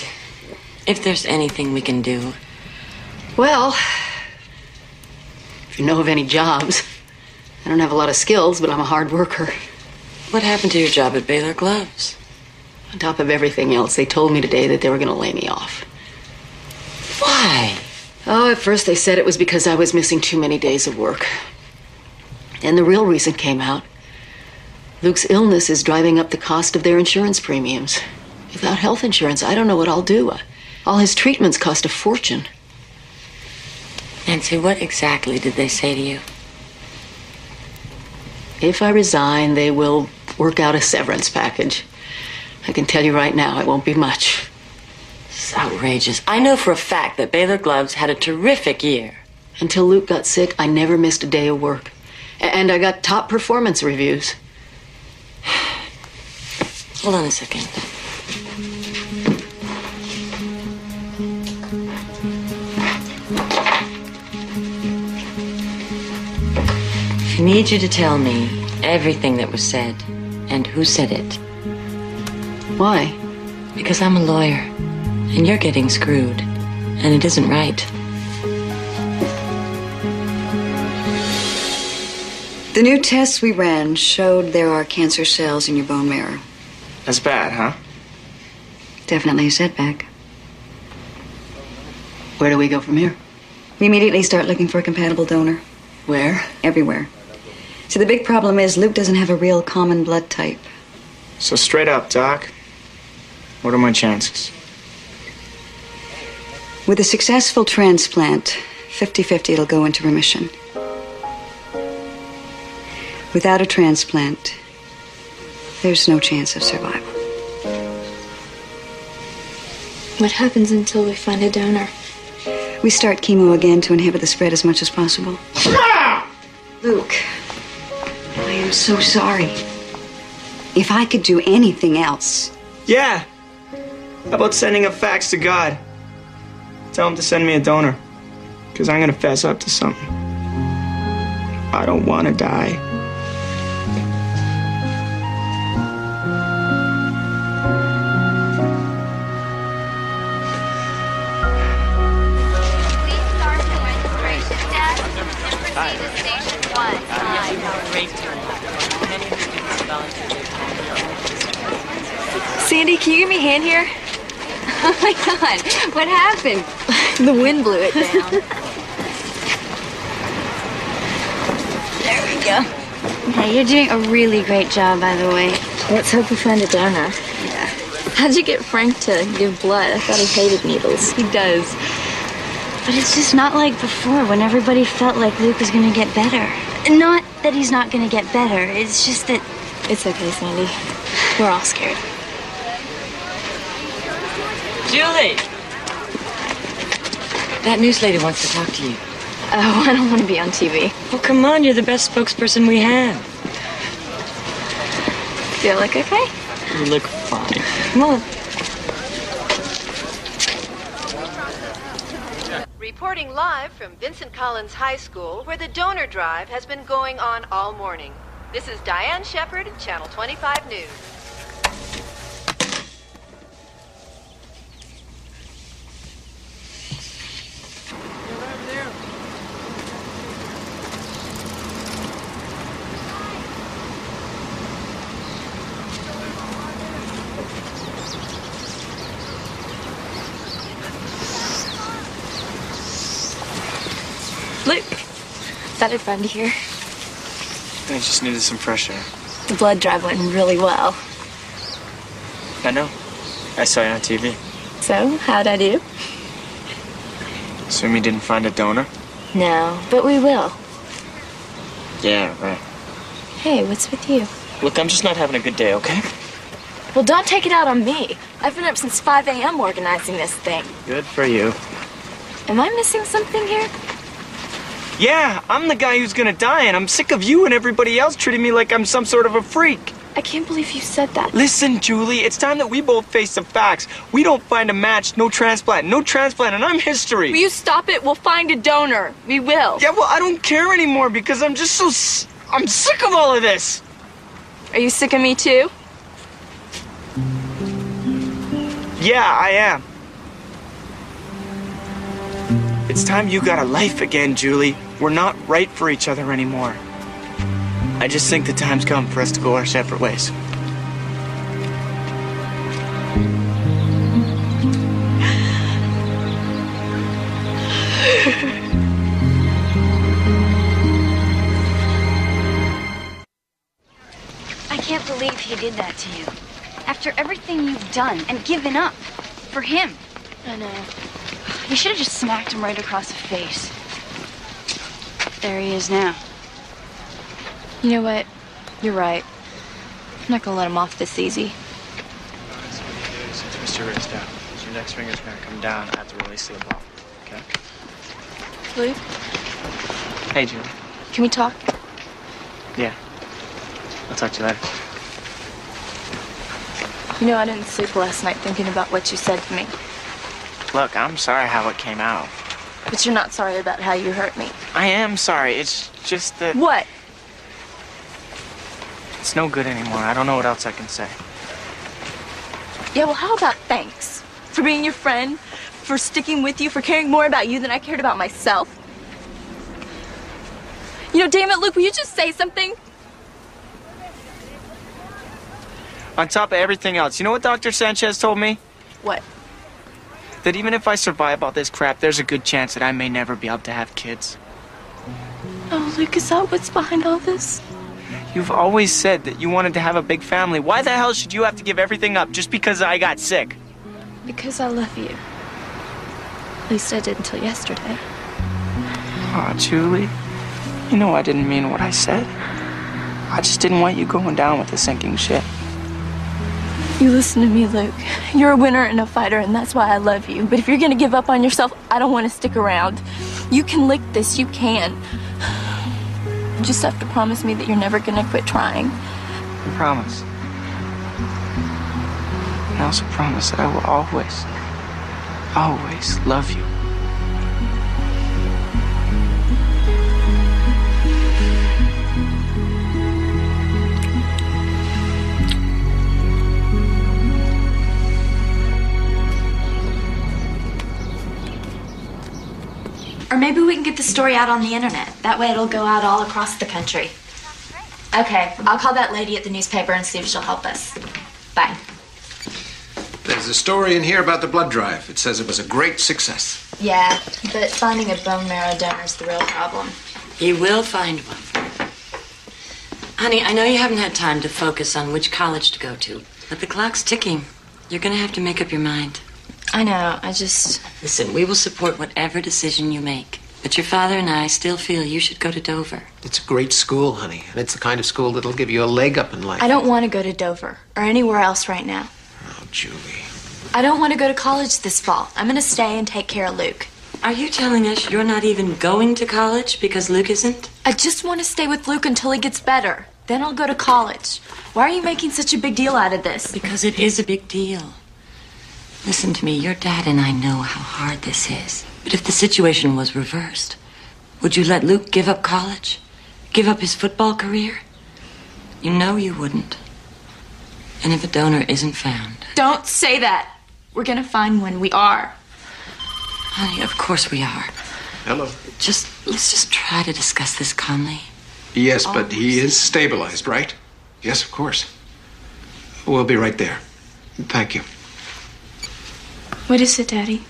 if there's anything we can do. Well, if you know of any jobs. I don't have a lot of skills, but I'm a hard worker. What happened to your job at Baylor Gloves? On top of everything else, they told me today that they were going to lay me off. Why? Oh, at first they said it was because I was missing too many days of work. Then the real reason came out. Luke's illness is driving up the cost of their insurance premiums. Without health insurance, I don't know what I'll do. All his treatments cost a fortune. Nancy, what exactly did they say to you? If I resign, they will work out a severance package. I can tell you right now, it won't be much. It's outrageous. I know for a fact that Baylor Gloves had a terrific year. Until Luke got sick, I never missed a day of work. And I got top performance reviews. Hold on a second. I need you to tell me everything that was said and who said it. Why? Because I'm a lawyer and you're getting screwed and it isn't right. The new tests we ran showed there are cancer cells in your bone marrow. That's bad, huh? Definitely a setback. Where do we go from here? We immediately start looking for a compatible donor. Where? Everywhere. So the big problem is Luke doesn't have a real common blood type. So straight up, Doc, what are my chances? With a successful transplant, 50-50 it'll go into remission. Without a transplant, there's no chance of survival. What happens until we find a donor? We start chemo again to inhibit the spread as much as possible. Luke, I am so sorry. If I could do anything else. Yeah. How about sending a fax to God? Tell him to send me a donor. Because I'm going to fess up to something. I don't want to die. Sandy, can you give me a hand here? Oh my God, what happened? The wind blew it down. There we go. Hey, you're doing a really great job, by the way. Let's hope we find a donor. Yeah. How'd you get Frank to give blood? I thought he hated needles. He does. But it's just not like before when everybody felt like Luke was gonna get better. Not that he's not gonna get better, it's just that... It's okay, Sandy. We're all scared. Julie! That news lady wants to talk to you. Oh, I don't want to be on TV. Well, come on, you're the best spokesperson we have. Feel like okay? You look fine. Come on. Reporting live from Vincent Collins High School, where the donor drive has been going on all morning. This is Diane Shepard, Channel 25 News. Luke, thought I'd find you here. I just needed some fresh air. The blood drive went really well. I know. I saw you on TV. So, how'd I do? Assume you didn't find a donor? No, but we will. Yeah, right. Hey, what's with you? Look, I'm just not having a good day, okay? Well, don't take it out on me. I've been up since 5 a.m. organizing this thing. Good for you. Am I missing something here? Yeah, I'm the guy who's gonna die, and I'm sick of you and everybody else treating me like I'm some sort of a freak. I can't believe you said that. Listen, Julie, it's time that we both face the facts. We don't find a match, no transplant, and I'm history. Will you stop it? We'll find a donor. We will. Yeah, well, I don't care anymore because I'm just so I'm sick of all of this. Are you sick of me too? Yeah, I am. It's time you got a life again, Julie. We're not right for each other anymore. I just think the time's come for us to go our separate ways. I can't believe he did that to you. After everything you've done and given up for him. I know. You should have just smacked him right across the face. There he is now. You know what? You're right. I'm not gonna let him off this easy. Twist your wrist out. So your next finger's gonna come down after release the ball. Okay? Luke, Hey, Julie. can we talk? Yeah. I'll talk to you later. You know, I didn't sleep last night thinking about what you said to me. Look, I'm sorry how it came out. But you're not sorry about how you hurt me. I am sorry. It's just that... What? It's no good anymore. I don't know what else I can say. Yeah, well, how about thanks? For being your friend, for sticking with you, for caring more about you than I cared about myself. You know, damn it, Luke, will you just say something? On top of everything else, you know what Dr. Sanchez told me? What? That even if I survive all this crap, there's a good chance that I may never be able to have kids. Oh, Luke, is that what's behind all this? You've always said that you wanted to have a big family. Why the hell should you have to give everything up just because I got sick? Because I love you. At least I did until yesterday. Aw, Julie. You know I didn't mean what I said. I just didn't want you going down with the sinking ship. You listen to me, Luke. You're a winner and a fighter, and that's why I love you. But if you're gonna give up on yourself, I don't want to stick around. You can lick this, you can. You just have to promise me that you're never gonna quit trying. I promise. I also promise that I will always love you. Or maybe we can get the story out on the internet. That way it'll go out all across the country. Okay, I'll call that lady at the newspaper and see if she'll help us. Bye. There's a story in here about the blood drive. It says it was a great success. Yeah, but finding a bone marrow donor is the real problem. You will find one. Honey, I know you haven't had time to focus on which college to go to, but the clock's ticking. You're gonna have to make up your mind. I know, I just... Listen, we will support whatever decision you make. But your father and I still feel you should go to Dover. It's a great school, honey. And it's the kind of school that'll give you a leg up in life. I don't want to go to Dover or anywhere else right now. Oh, Julie. I don't want to go to college this fall. I'm going to stay and take care of Luke. Are you telling us you're not even going to college because Luke isn't? I just want to stay with Luke until he gets better. Then I'll go to college. Why are you making such a big deal out of this? Because it is a big deal. Listen to me, your dad and I know how hard this is. But if the situation was reversed, would you let Luke give up college? Give up his football career? You know you wouldn't. And if a donor isn't found... Don't say that. We're gonna find one. We are. Honey, of course we are. Hello. Let's just try to discuss this calmly. Yes, but he is stabilized, right? Yes, of course. We'll be right there. Thank you. What is it, Daddy?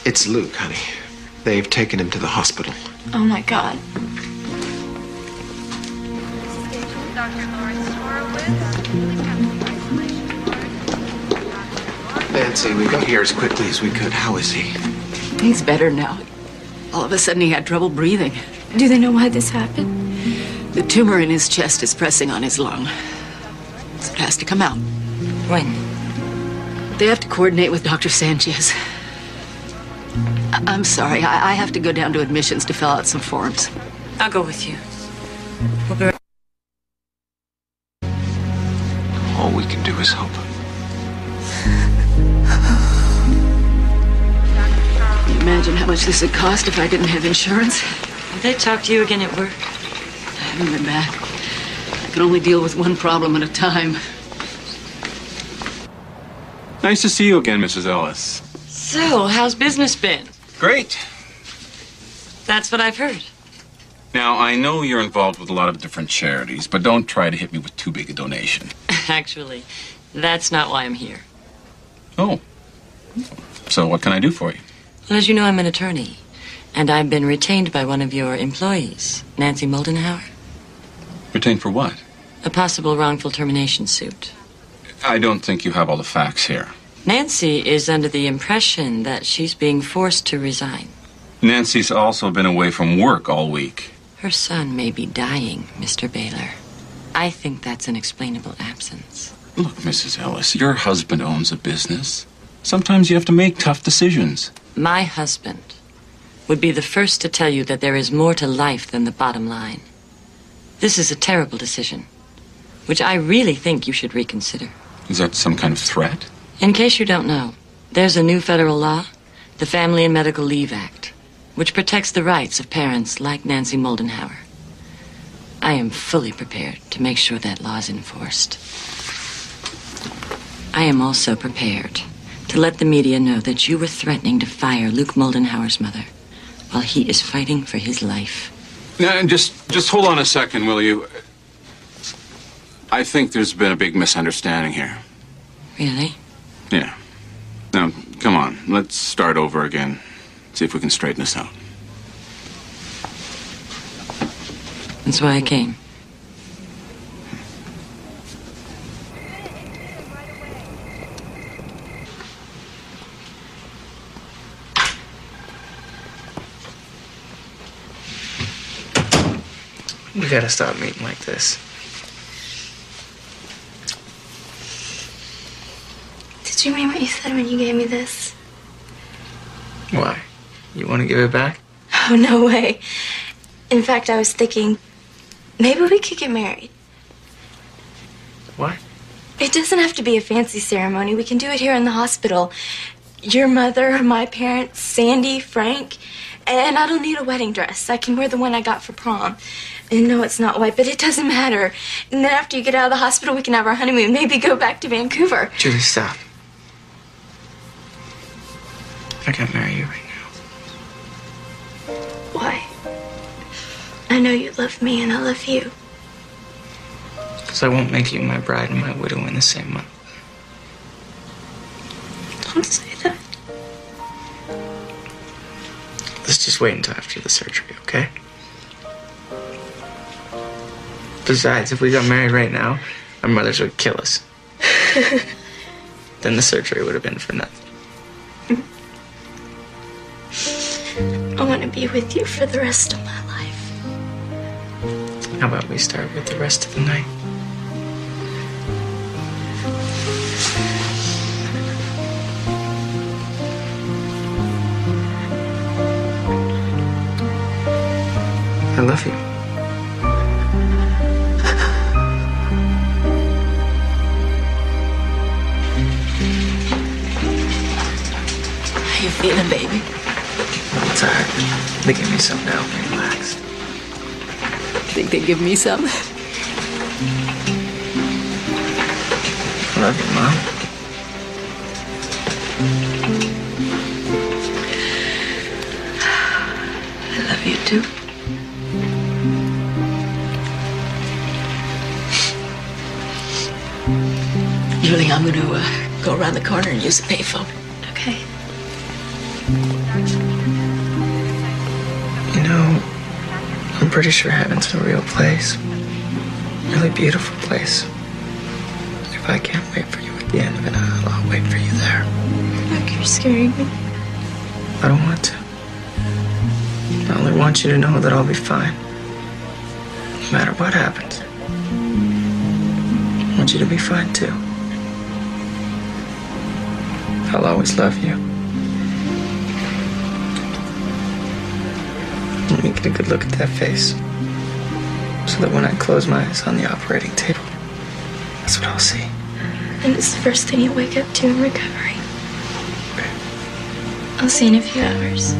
It's Luke, honey. They've taken him to the hospital. Oh, my God. Nancy, we got here as quickly as we could. How is he? He's better now. All of a sudden, he had trouble breathing. Do they know why this happened? The tumor in his chest is pressing on his lung. So it has to come out. When? They have to coordinate with Dr. Sanchez. I'm sorry. I have to go down to admissions to fill out some forms. I'll go with you. We'll be right. All we can do is hope. Can you imagine how much this would cost if I didn't have insurance? Did they talk to you again at work? I haven't been back. I can only deal with one problem at a time. Nice to see you again, Mrs. Ellis. So, how's business been? Great. That's what I've heard. Now, I know you're involved with a lot of different charities, but don't try to hit me with too big a donation. Actually, that's not why I'm here. Oh. So what can I do for you? Well, as you know, I'm an attorney, and I've been retained by one of your employees, Nancy Muldenhower. Retained for what? A possible wrongful termination suit. I don't think you have all the facts here. Nancy is under the impression that she's being forced to resign. Nancy's also been away from work all week. Her son may be dying, Mr. Baylor. I think that's an explainable absence. Look, Mrs. Ellis, your husband owns a business. Sometimes you have to make tough decisions. My husband would be the first to tell you that there is more to life than the bottom line. This is a terrible decision, which I really think you should reconsider. Is that some kind of threat? In case you don't know, there's a new federal law, the Family and Medical Leave Act, which protects the rights of parents like Nancy Muldenhower. I am fully prepared to make sure that law is enforced. I am also prepared to let the media know that you were threatening to fire Luke Muldenhower's mother while he is fighting for his life. Now, just hold on a second, will you? I think there's been a big misunderstanding here. Really? Yeah. Now, come on, let's start over again. See if we can straighten this out. That's why I came. We gotta stop meeting like this. Did you mean what you said when you gave me this? Why? You want to give it back? Oh, no way. In fact, I was thinking, maybe we could get married. What? It doesn't have to be a fancy ceremony. We can do it here in the hospital. Your mother, my parents, Sandy, Frank, and I don't need a wedding dress. I can wear the one I got for prom. And no, it's not white, but it doesn't matter. And then after you get out of the hospital, we can have our honeymoon. Maybe go back to Vancouver. Julie, stop. I can't marry you right now. Why? I know you love me and I love you. Because I won't make you my bride and my widow in the same month. Don't say that. Let's just wait until after the surgery, okay? Besides, if we got married right now, our mothers would kill us. Then the surgery would have been for nothing. I want to be with you for the rest of my life. How about we start with the rest of the night? I love you. How you feeling, baby? I'm tired. They give me some now. Relax. Think they'd give me some? I love you, Mom. I love you, too. Julie, I'm going to go around the corner and use the payphone. Okay. You know, I'm pretty sure heaven's a real place. Really beautiful place. If I can't wait for you at the end of it, I'll wait for you there. Look, you're scaring me. I don't want to. I only want you to know that I'll be fine. No matter what happens, I want you to be fine too. I'll always love you. Let me get a good look at that face, so that when I close my eyes on the operating table, that's what I'll see. And it's the first thing you wake up to in recovery. Okay. I'll see you in a few hours.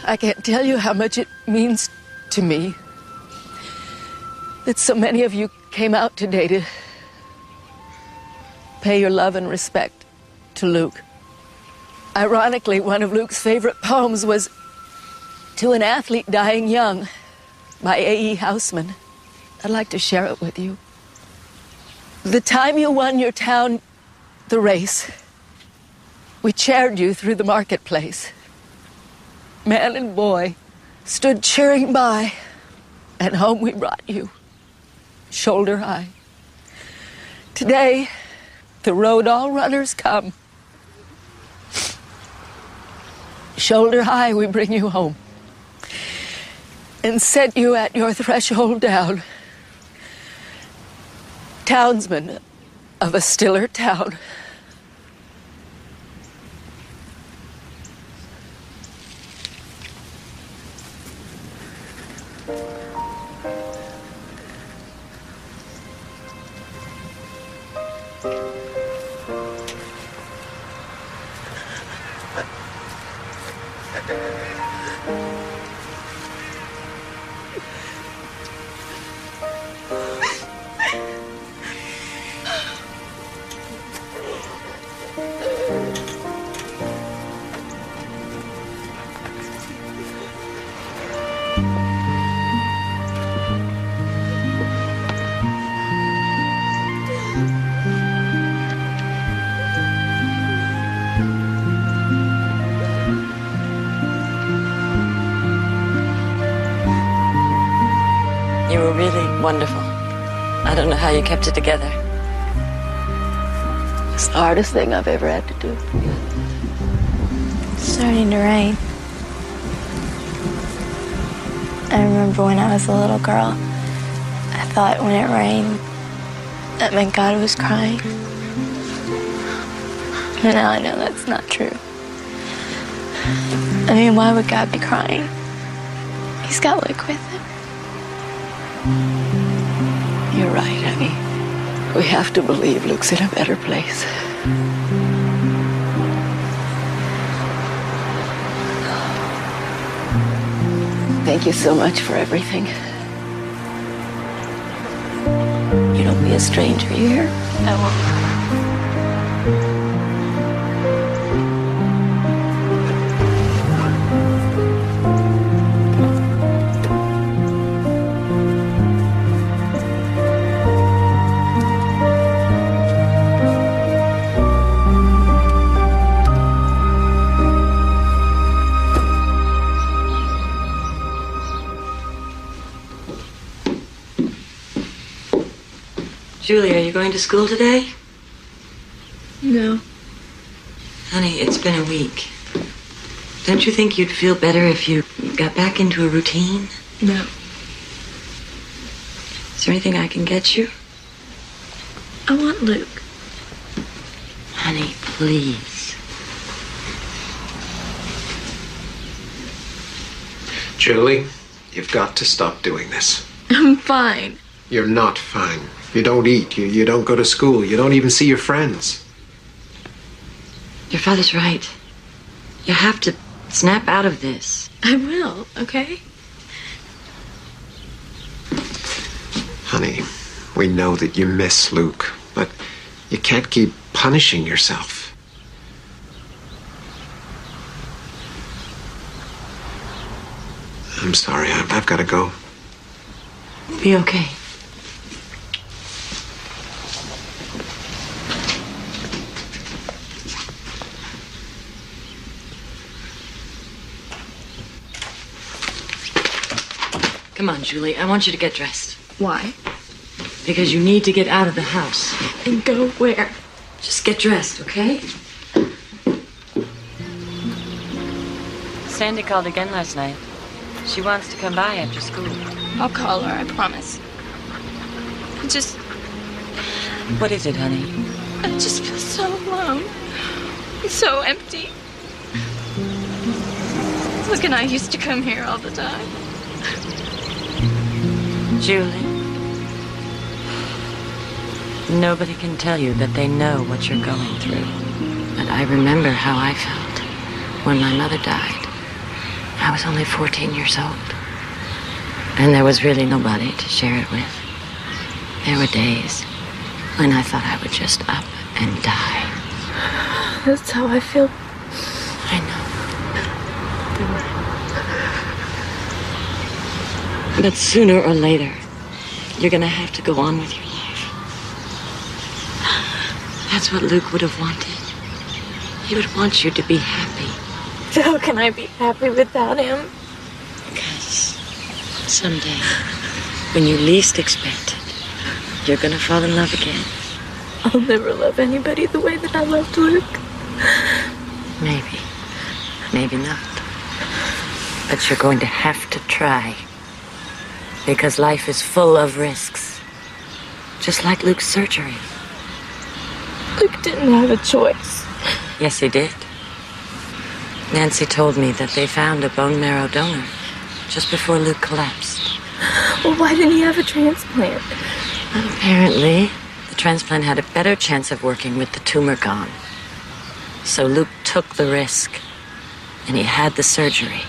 I can't tell you how much it means to me that so many of you came out today to pay your love and respect to Luke. Ironically, one of Luke's favorite poems was To an Athlete Dying Young by A.E. Houseman. I'd like to share it with you. The time you won your town the race, we chaired you through the marketplace. Man and boy stood cheering by, and home we brought you, shoulder high. Today, the road all runners come. Shoulder high we bring you home, and set you at your threshold down, townsman of a stiller town. You were really wonderful. I don't know how you kept it together. It's the hardest thing I've ever had to do. It's starting to rain. I remember when I was a little girl, I thought when it rained, that meant God was crying. And now I know that's not true. I mean, why would God be crying? He's got Luke with him. You're right, honey. We have to believe Luke's in a better place. Thank you so much for everything. You don't be a stranger, you hear? I won't. Julie, are you going to school today? No. Honey, it's been a week. Don't you think you'd feel better if you got back into a routine? No. Is there anything I can get you? I want Luke. Honey, please. Julie, you've got to stop doing this. I'm fine. You're not fine. You don't eat. You don't go to school. You don't even see your friends. Your father's right. You have to snap out of this. I will, okay? Honey, we know that you miss Luke, but you can't keep punishing yourself. I'm sorry, I've got to go. Be okay. Come on, Julie. I want you to get dressed. Why? Because you need to get out of the house. And go where? Just get dressed, okay? Sandy called again last night. She wants to come by after school. I'll call her, I promise. What is it, honey? I just feel so alone. So empty. Luke and I used to come here all the time. Julie, nobody can tell you that they know what you're going through. But I remember how I felt when my mother died. I was only 14 years old. And there was really nobody to share it with. There were days when I thought I would just up and die. That's how I feel. I know. But sooner or later, you're gonna have to go on with your life. That's what Luke would have wanted. He would want you to be happy. How can I be happy without him? Because someday, when you least expect it, you're gonna fall in love again. I'll never love anybody the way that I loved Luke. Maybe. Maybe not. But you're going to have to try. Because life is full of risks. Just like Luke's surgery. Luke didn't have a choice. Yes, he did. Nancy told me that they found a bone marrow donor just before Luke collapsed. Well, why didn't he have a transplant? Apparently, the transplant had a better chance of working with the tumor gone. So Luke took the risk, and he had the surgery.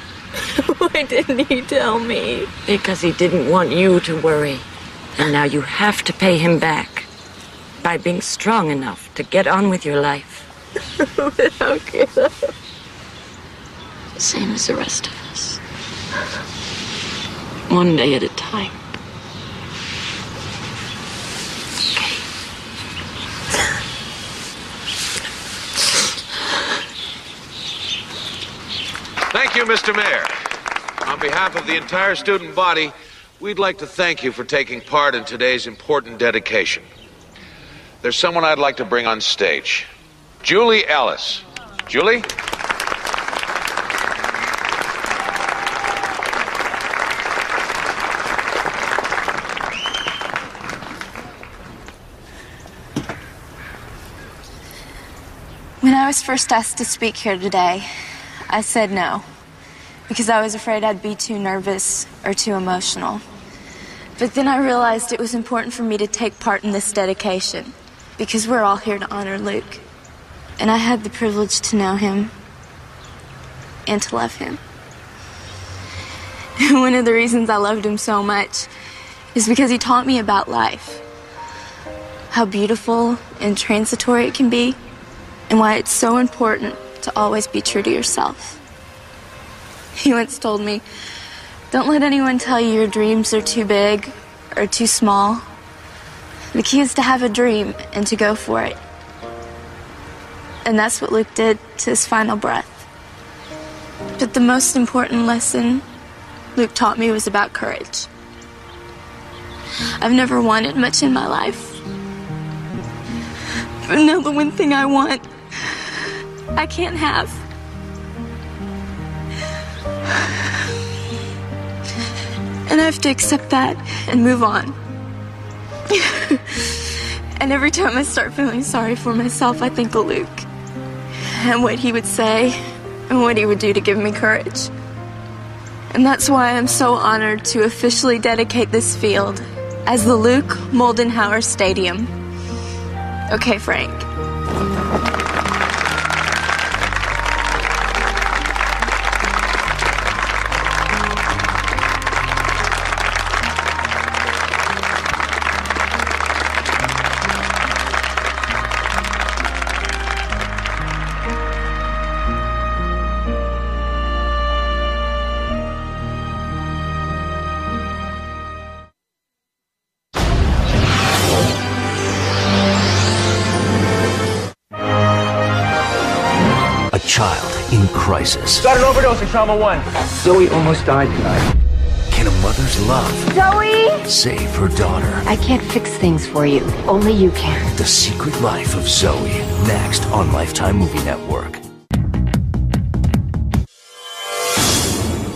Why didn't he tell me? Because he didn't want you to worry. And now you have to pay him back by being strong enough to get on with your life. But how can I? Same as the rest of us. One day at a time. Okay. Thank you, Mr. Mayor. On behalf of the entire student body, we'd like to thank you for taking part in today's important dedication. There's someone I'd like to bring on stage. Julie Ellis. Julie? When I was first asked to speak here today, I said no, because I was afraid I'd be too nervous or too emotional. But then I realized it was important for me to take part in this dedication, because we're all here to honor Luke. And I had the privilege to know him and to love him. And one of the reasons I loved him so much is because he taught me about life, how beautiful and transitory it can be, and why it's so important to always be true to yourself. He once told me, don't let anyone tell you your dreams are too big or too small. The key is to have a dream and to go for it. And that's what Luke did to his final breath. But the most important lesson Luke taught me was about courage. I've never wanted much in my life. But now the one thing I want, I can't have. And I have to accept that and move on. And every time I start feeling sorry for myself, I think of Luke. And what he would say, and what he would do to give me courage. And that's why I'm so honored to officially dedicate this field as the Luke Muldenhower Stadium. Okay, Frank. Child in crisis. Got an overdose in trauma 1. Zoe almost died tonight. Can a mother's love Zoe! save her daughter? I can't fix things for you. Only you can. The Secret Life of Zoe. Next on Lifetime Movie Network.